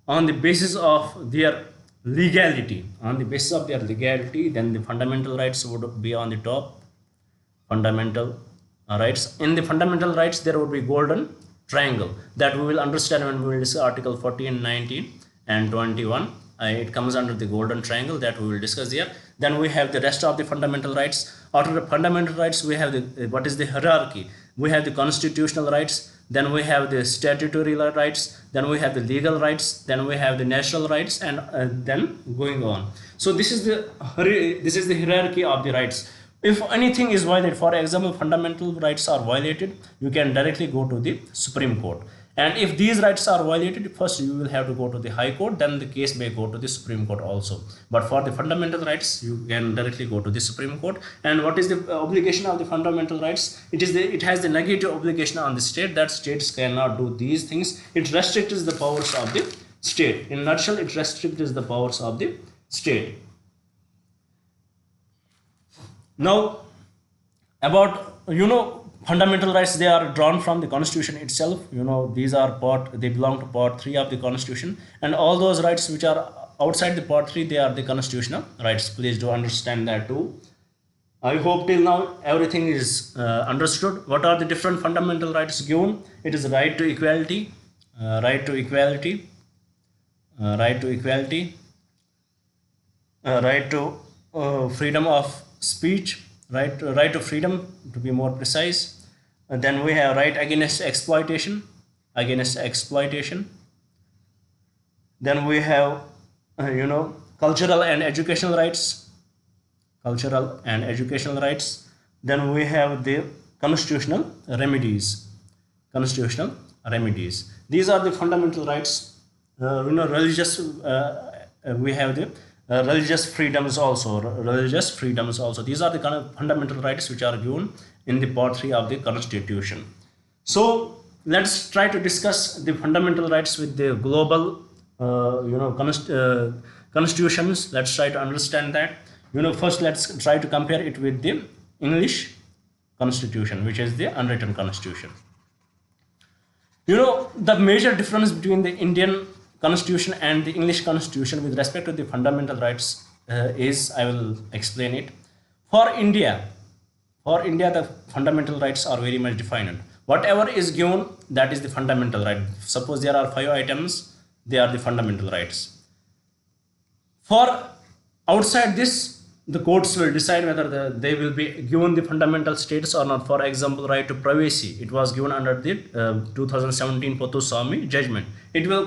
on the basis of their legality, then the fundamental rights would be on the top. Fundamental rights. In the fundamental rights, there would be golden triangle that we will understand when we will discuss Article 14, 19 and 21. It comes under the golden triangle that we will discuss here. Then we have the rest of the fundamental rights. After the fundamental rights, we have what is the hierarchy? We have the constitutional rights, then we have the statutory rights, then we have the legal rights, then we have the natural rights, and then going on. So this is the hierarchy of the rights. If anything is violated, for example, fundamental rights are violated, you can directly go to the Supreme Court. And if these rights are violated, first you will have to go to the High Court, then the case may go to the Supreme Court also. But for the fundamental rights, you can directly go to the Supreme Court. And what is the obligation of the fundamental rights? It has the negative obligation on the state, that states cannot do these things. It restricts the powers of the state. In a nutshell, it restricts the powers of the state. Now, about, fundamental rights, they are drawn from the constitution itself. These are they belong to part 3 of the constitution, and all those rights which are outside the part 3, they are the constitutional rights. Please do understand that too. I hope till now everything is understood. What are the different fundamental rights given? It is right to equality, right to freedom of speech, right to freedom, to be more precise. And then we have right against exploitation. Then we have cultural and educational rights. Then we have the constitutional remedies. These are the fundamental rights. Religious. We have the religious freedoms also. These are the kind of fundamental rights which are given in the part 3 of the constitution. So let's try to discuss the fundamental rights with the global constitutions. Let's try to understand that. First let's try to compare it with the English constitution, which is the unwritten constitution. The major difference between the Indian constitution and the English constitution with respect to the fundamental rights is, I will explain it. For India, the fundamental rights are very much defined. Whatever is given, that is the fundamental right. Suppose there are 5 items, they are the fundamental rights. For outside this, the courts will decide whether they will be given the fundamental status or not. For example, right to privacy, it was given under the 2017 Pothuswamy judgment.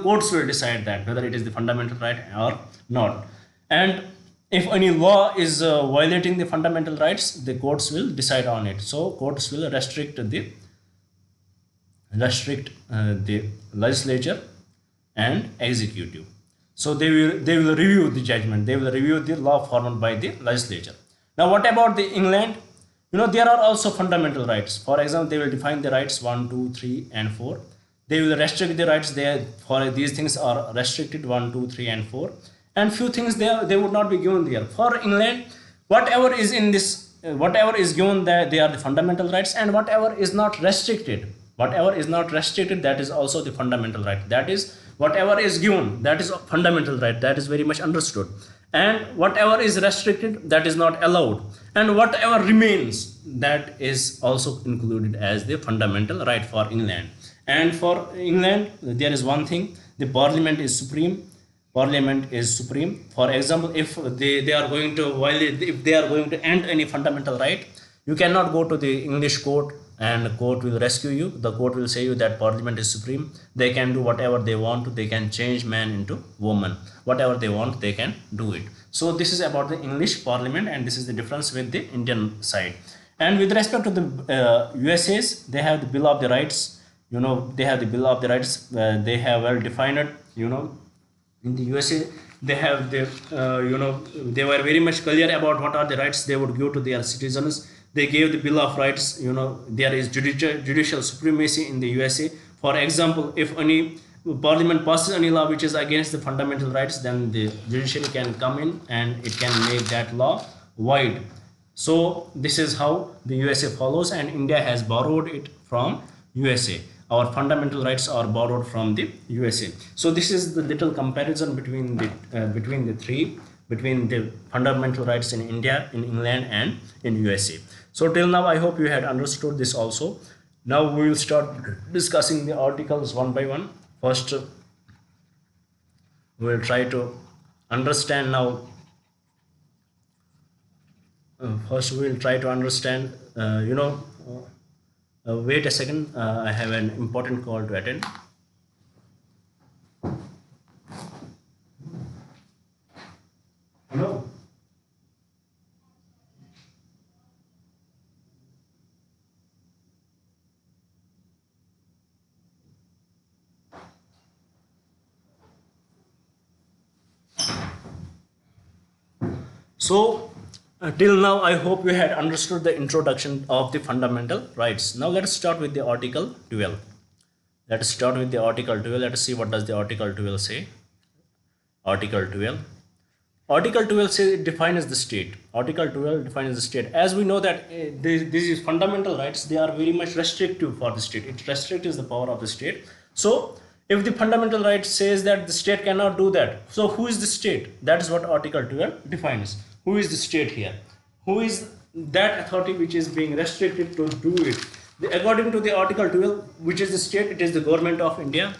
Courts will decide that whether it is the fundamental right or not. And if any law is violating the fundamental rights, the courts will decide on it. So courts will restrict the legislature and executive. So they will review the judgment. They will review the law formed by the legislature. Now, what about the England? There are also fundamental rights. For example, they will define the rights 1, 2, 3, and 4. They will restrict the rights there. For these things are restricted 1, 2, 3, and 4. And few things they would not be given there. For England, whatever is in this, whatever is given there, they are the fundamental rights, and whatever is not restricted, that is also the fundamental right. That is, whatever is given, that is a fundamental right. That is very much understood. And whatever is restricted, that is not allowed. And whatever remains, that is also included as the fundamental right for England. And for England, there is one thing: the Parliament is supreme. Parliament is supreme. For example, if they are going to violate, if they are going to end any fundamental right, you cannot go to the English court and the court will rescue you. The court will say you that Parliament is supreme. They can do whatever they want. They can change man into woman. Whatever they want, they can do it. So this is about the English Parliament, and this is the difference with the Indian side. And with respect to the USA's, they have the Bill of the Rights. They have the Bill of the Rights. They have well defined it. In the USA, they have the, they were very much clear about what are the rights they would give to their citizens. They gave the Bill of Rights. There is judicial supremacy in the USA. For example, if any Parliament passes any law which is against the fundamental rights, then the judiciary can come in and it can make that law void. So this is how the USA follows, and India has borrowed it from USA. Our fundamental rights are borrowed from the USA. So this is the little comparison between the fundamental rights in India, in England, and in USA. So till now, I hope you had understood this also. Now we will start discussing the articles one by one. First, we will try to understand now. Wait a second, I have an important call to attend. Hello. So, till now, I hope you had understood the introduction of the fundamental rights. Now, let us start with the Article 12. Let us start with the Article 12. Let us see what does the Article 12 say. Article 12. Article 12 defines the state. Article 12 defines the state. As we know that these fundamental rights, they are very much restrictive for the state. It restricts the power of the state. So, if the fundamental right says that the state cannot do that, so who is the state? That is what Article 12 defines. Who is the state here? Who is that authority which is being restricted to do it? According to the Article 12, which is the state? It is the Government of India.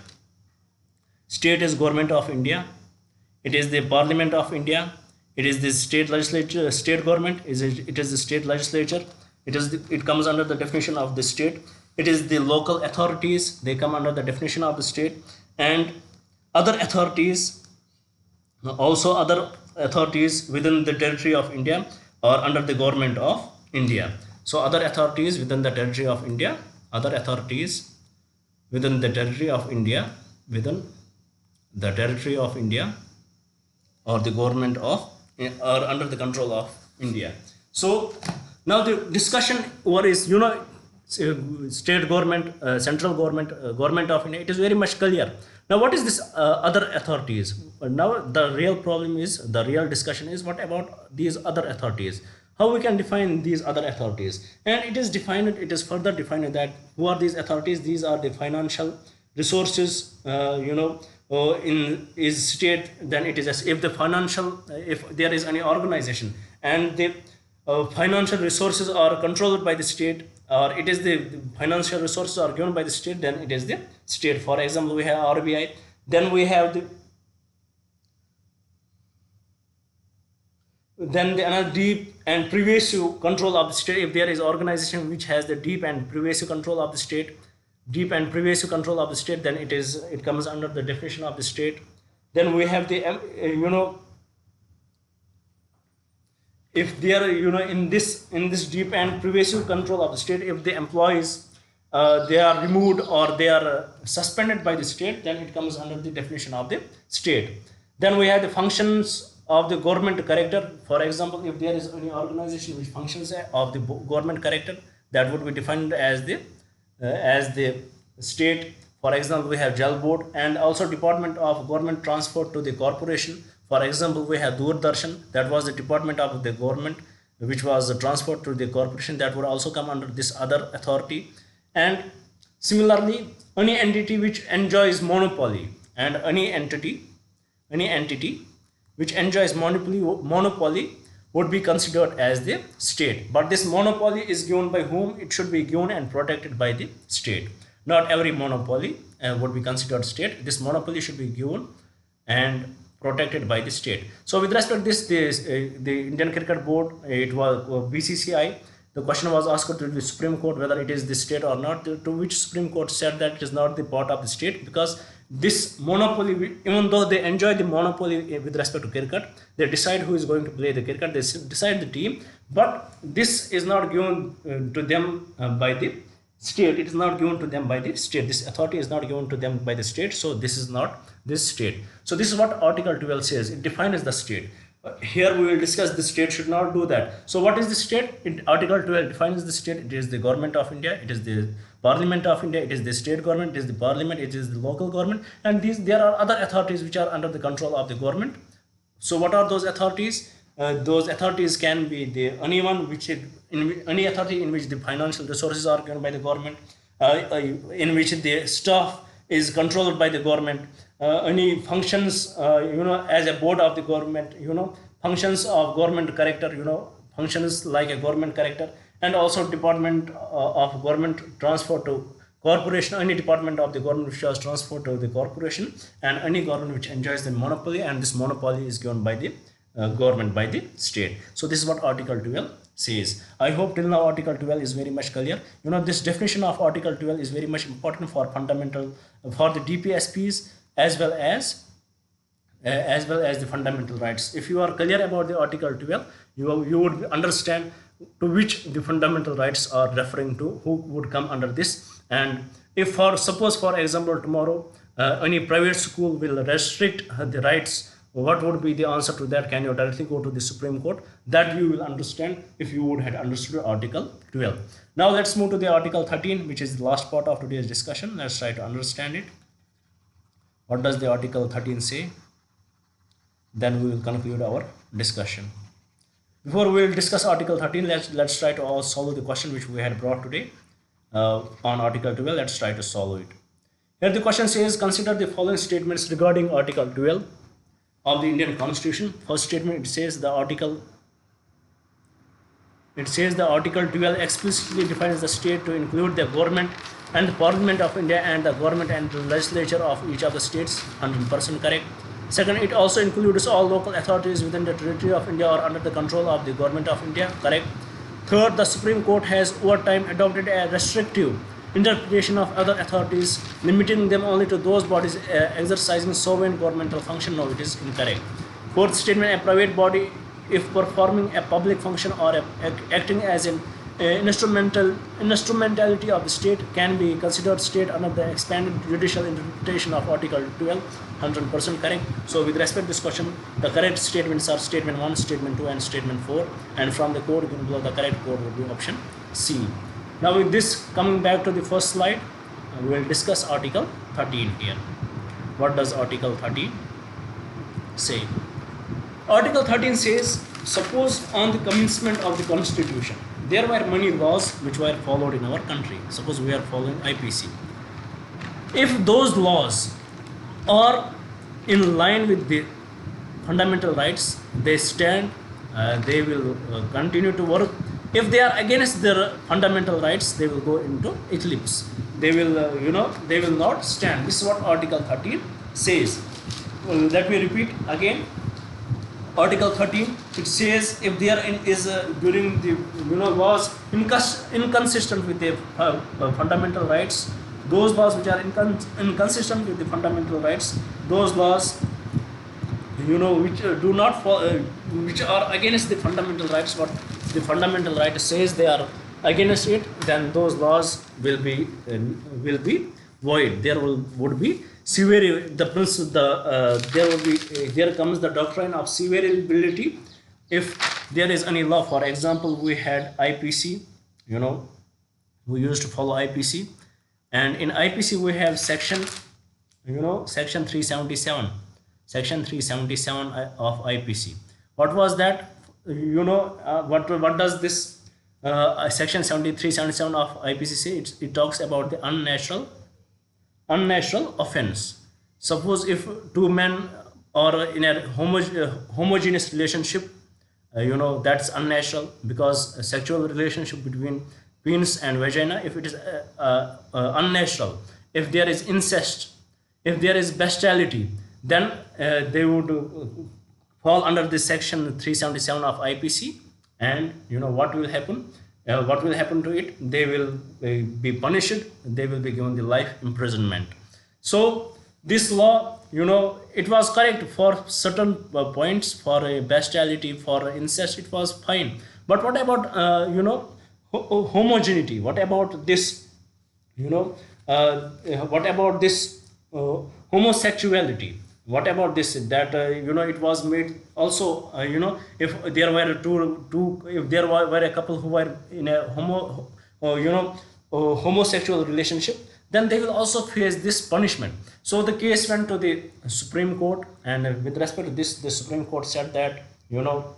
State is Government of India. It is the Parliament of India. It is the state legislature, state government. It is the state legislature. It comes under the definition of the state. It is the local authorities. They come under the definition of the state. And other authorities, also other authorities within the territory of India are under the Government of India. So other authorities within the territory of India, other authorities within the territory of India, within the territory of India, or the government of, or under the control of India. So now the discussion over is, state government, central government, government of India, it is very much clear. Now what is this other authorities? Now the real problem is, the real discussion is, what about these other authorities? How we can define these other authorities? And it is defined, it is further defined that who are these authorities? These are the financial resources, in is state, then it is as if the financial, if there is any organization and the financial resources are controlled by the state, or it is the financial resources are given by the state, then it is the state. For example, we have RBI, then we have the another deep and pervasive control of the state. If there is organization which has the deep and pervasive control of the state, then it comes under the definition of the state. Then we have the if they are in this deep and pervasive control of the state, if the employees they are removed or they are suspended by the state, then it comes under the definition of the state. Then we have the functions of the government character. For example, if there is any organization which functions of the government character, that would be defined as the state. For example, we have jail board, and also department of government transfer to the corporation. For example, we have Doordarshan, that was the department of the government which was transferred to the corporation, that would also come under this other authority. And similarly, any entity which enjoys monopoly, and any entity which enjoys monopoly would be considered as the state. But this monopoly is given by whom? It should be given and protected by the state. Not every monopoly would be considered state. This monopoly should be given and protected by the state. So with respect to this, the Indian Cricket Board, it was BCCI. The question was asked to the Supreme Court whether it is the state or not, to which Supreme Court said that it is not the part of the state, because this monopoly, even though they enjoy the monopoly with respect to cricket, they decide who is going to play the cricket, they decide the team, but this is not given to them by the state. It is not given to them by the state. This authority is not given to them by the state, so this is not this state. So this is what Article 12 says. It defines the state. Here we will discuss the state should not do that. So what is the state? Article 12 defines the state. It is the government of India, it is the Parliament of India, it is the state government, it is the parliament, it is the local government, and there are other authorities which are under the control of the government. So what are those authorities? Those authorities can be any authority in which the financial resources are given by the government, in which the staff is controlled by the government, any functions as a board of the government, functions of government character, functions like a government character, and also department of government transfer to corporation, any department of the government which was transferred to the corporation, and any government which enjoys the monopoly, and this monopoly is given by the government, by the state. So this is what Article 12 says. I hope till now Article 12 is very much clear. This definition of Article 12 is very much important for the DPSPs as well as the fundamental rights. If you are clear about the Article 12, you would understand to which the fundamental rights are referring to, who would come under this. And if suppose for example tomorrow any private school will restrict the rights, what would be the answer to that? Can you directly go to the Supreme Court? That you will understand if you would have understood Article 12. Now let's move to the Article 13, which is the last part of today's discussion. Let's try to understand it. What does the Article 13 say? Then we will conclude our discussion. Before we will discuss Article 13, let's try to solve the question which we had brought today on Article 12. Let's try to solve it. Here the question says, consider the following statements regarding Article 12 of the Indian Constitution. First statement, it says the Article 12 explicitly defines the state to include the government and the Parliament of India and the government and the legislature of each of the states. 100% correct. Second, it also includes all local authorities within the territory of India or under the control of the government of India. Correct. Third, the Supreme Court has over time adopted a restrictive interpretation of other authorities, limiting them only to those bodies exercising sovereign governmental function. No, it is incorrect. Fourth statement, a private body, if performing a public function or acting as an instrumentality of the state, can be considered state under the expanded judicial interpretation of Article 12. 100% correct. So with respect to this question, the correct statements are statement 1, statement 2 and statement 4, and from the code given below, the correct code would be option C. Now with this, coming back to the first slide, we will discuss Article 13 here. What does Article 13 say? Article 13 says, suppose on the commencement of the Constitution, there were many laws which were followed in our country. Suppose we are following IPC. If those laws are in line with the fundamental rights, they stand, they will continue to work. If they are against their fundamental rights, they will go into eclipse. They will, they will not stand. This is what Article 13 says. Let me repeat again. Article 13, it says if there is during the laws inconsistent with the fundamental rights, those laws which are inconsistent with the fundamental rights, those laws which do not which are against the fundamental rights, what the fundamental right says they are against it, then those laws will be void. There would be severe, the principle, there will be, there comes the doctrine of severability if there is any law. For example, we had IPC, you know, we used to follow IPC, and in IPC we have section, you know, section 377, section 377 of IPC. What was that? You know, what does this section 377 of IPC say? It talks about the unnatural offense. Suppose if two men are in a homogeneous relationship, you know, that's unnatural, because a sexual relationship between penis and vagina, if it is unnatural, if there is incest, if there is bestiality, then they would fall under this section 377 of IPC. And you know what will happen? What will happen to it? They will be punished. They will be given the life imprisonment. So this law, you know, it was correct for certain points. For bestiality, for incest, it was fine. But what about you know, homogeneity? What about this, you know, what about this homosexuality? What about this, that you know, it was made also, you know, if there were if there were a couple who were in a you know, homosexual relationship, then they will also face this punishment. So the case went to the Supreme Court, and with respect to this, the Supreme Court said that, you know,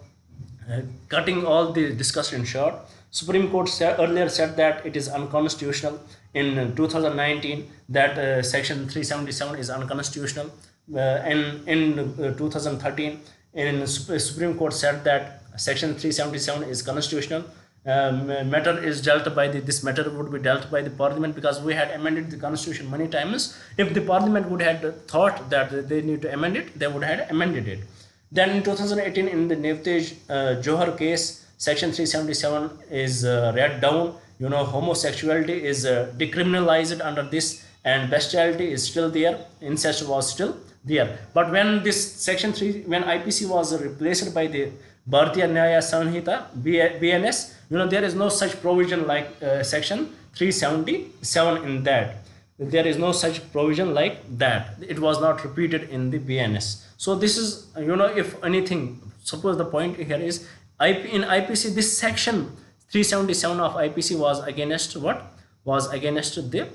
cutting all the discussion short, Supreme Court earlier said that it is unconstitutional. In 2019, that section 377 is unconstitutional. In 2013, in Supreme Court said that section 377 is constitutional. Matter is dealt by this matter would be dealt by the Parliament, because we had amended the Constitution many times. If the Parliament would have thought that they need to amend it, they would have amended it. Then in 2018, in the Nevtej Johar case, section 377 is read down. You know, homosexuality is decriminalized under this, and bestiality is still there, incest was still there. But when this section 3, when IPC was replaced by the Bharatiya Nyaya Sanhita, BNS, you know, there is no such provision like section 377 in that. There is no such provision like that. It was not repeated in the BNS. So this is, you know, if anything, suppose the point here is, in IPC, this section 377 of IPC was against what? Was against the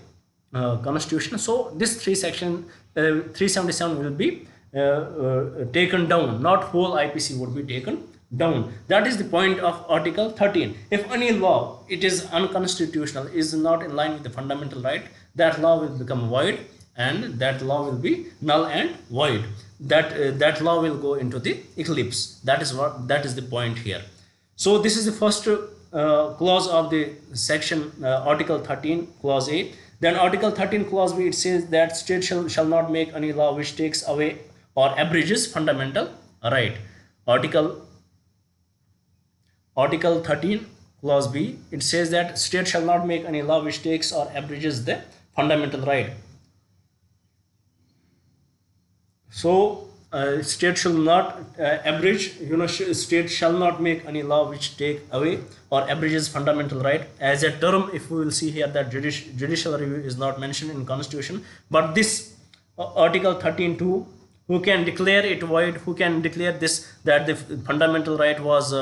Constitution. So this 377 will be taken down. Not whole IPC would be taken down. That is the point of Article 13. If any law, it is unconstitutional, is not in line with the fundamental right, that law will become void, and that law will be null and void. That law will go into the eclipse. That is the point here. So this is the first clause of the section Article 13, clause A. Then Article 13, clause B, it says that state shall not make any law which takes away or abridges fundamental right. Article 13, clause B, it says that state shall not make any law which takes or abridges the fundamental right. So state shall not abridge, you know, state shall not make any law which take away or abridges fundamental right. As a term, if we will see here that judicial review is not mentioned in Constitution, but this Article 13(2), who can declare it void, who can declare this, that the fundamental right was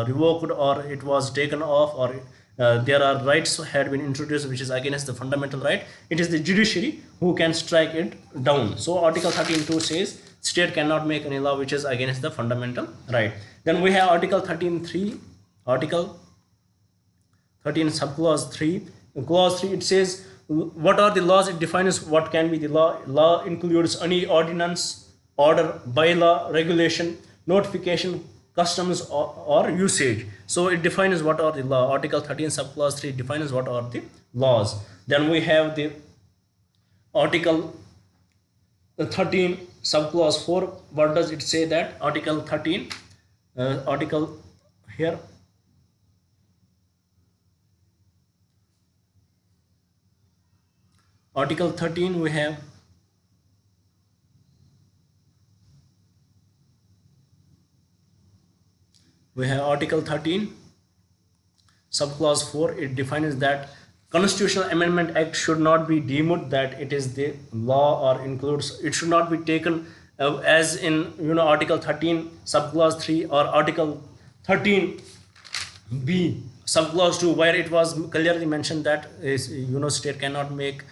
revoked, or it was taken off, or there are rights had been introduced which is against the fundamental right. It is the judiciary who can strike it down. So Article 13(2) says state cannot make any law which is against the fundamental right. Then we have Article 13(3), Article 13 subclause 3. In clause 3, it says what are the laws. It defines what can be the law. Law includes any ordinance, order, bylaw, regulation, notification, customs, or usage. So it defines what are the law. Article 13 subclause 3 defines what are the laws. Then we have the Article 13 subclause 4. What does it say? That Article 13, article here, Article 13, we have Article 13 subclause 4. It defines that Constitutional Amendment Act should not be deemed that it is the law or includes, it should not be taken as in Article 13 subclause 3 or Article 13b subclause 2, where it was clearly mentioned that state cannot make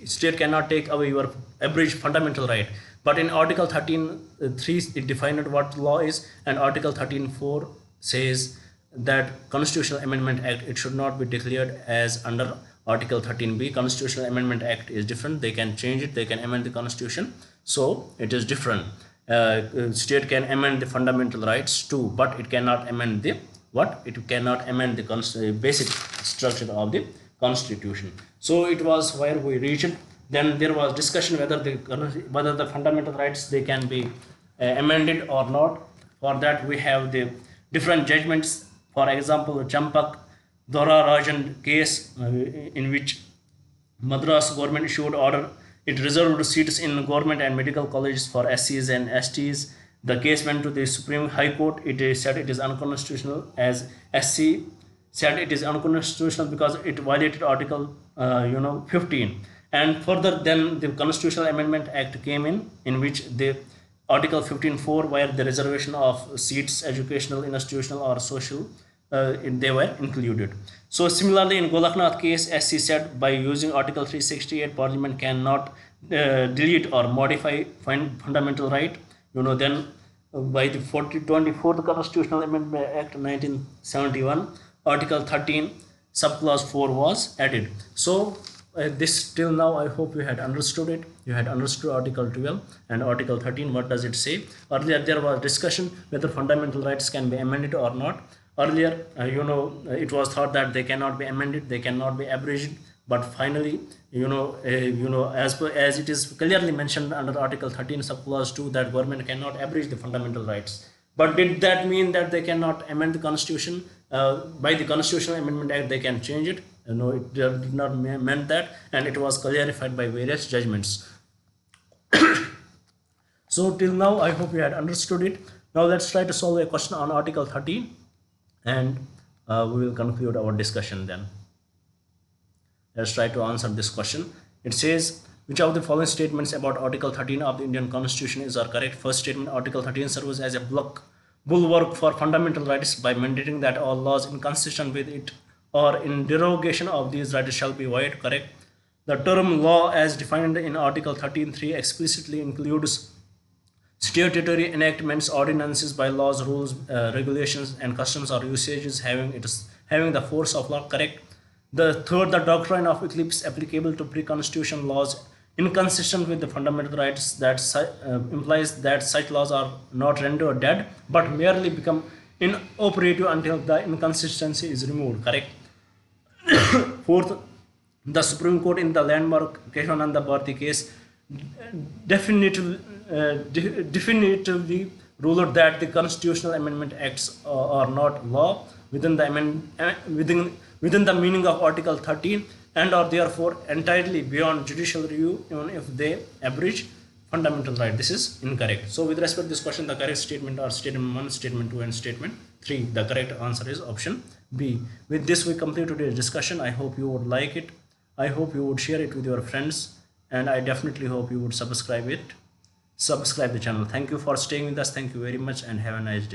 state cannot take away your abridged fundamental right. But in Article 13.3 it defined what law is, and Article 13.4 says that Constitutional Amendment Act, it should not be declared as under Article 13b. Constitutional Amendment Act is different. They can change it, they can amend the constitution, so it is different. State can amend the fundamental rights too, but it cannot amend the what? It cannot amend the basic structure of the constitution. So it was where we reached. Then there was discussion whether the fundamental rights they can be amended or not. For that we have the different judgments. For example, Champak Dora Rajan case, in which Madras government issued order, it reserved seats in government and medical colleges for SCs and STs. The case went to the Supreme High Court. It is said it is unconstitutional, as SC said it is unconstitutional because it violated Article 15. And further, then the Constitutional Amendment Act came in which the Article 15.4, where the reservation of seats, educational, institutional or social, they were included. So similarly in Golaknath case, SC said by using Article 368, Parliament cannot delete or modify fundamental right. Then by the 24th Constitutional Amendment Act 1971, Article 13 subclause 4 was added. So this till now I hope you had understood it. You had understood Article 12 and Article 13. What does it say? Earlier there was discussion whether fundamental rights can be amended or not. Earlier it was thought that they cannot be amended, they cannot be abridged, but finally as it is clearly mentioned under Article 13 subclause 2 that government cannot abridge the fundamental rights. But did that mean that they cannot amend the constitution? By the Constitutional Amendment Act they can change it. No, it did not mean that, and it was clarified by various judgments. So till now I hope you had understood it. Now let's try to solve a question on Article 13 and we will conclude our discussion then. Let's try to answer this question. It says, which of the following statements about Article 13 of the Indian Constitution are correct? First statement, Article 13 serves as a bulwark for fundamental rights by mandating that all laws inconsistent with it or in derogation of these rights shall be void. Correct. The term law as defined in Article 13.3 explicitly includes statutory enactments, ordinances, bylaws, rules, regulations and customs or usages having the force of law. Correct. The third, the doctrine of eclipse applicable to pre-constitution laws inconsistent with the fundamental rights that implies that such laws are not rendered dead but merely become inoperative until the inconsistency is removed. Correct. Fourth, the Supreme Court in the landmark Keshavananda Bharati case definitively ruled that the Constitutional Amendment Acts are not law within the meaning of Article 13 and are therefore entirely beyond judicial review even if they abridge fundamental right. This is incorrect. So with respect to this question, the correct statement are statement 1, statement 2 and statement 3. The correct answer is option B. With this we complete today's discussion. I hope you would like it. I hope you would share it with your friends, and I definitely hope you would subscribe the channel. Thank you for staying with us. Thank you very much and have a nice day.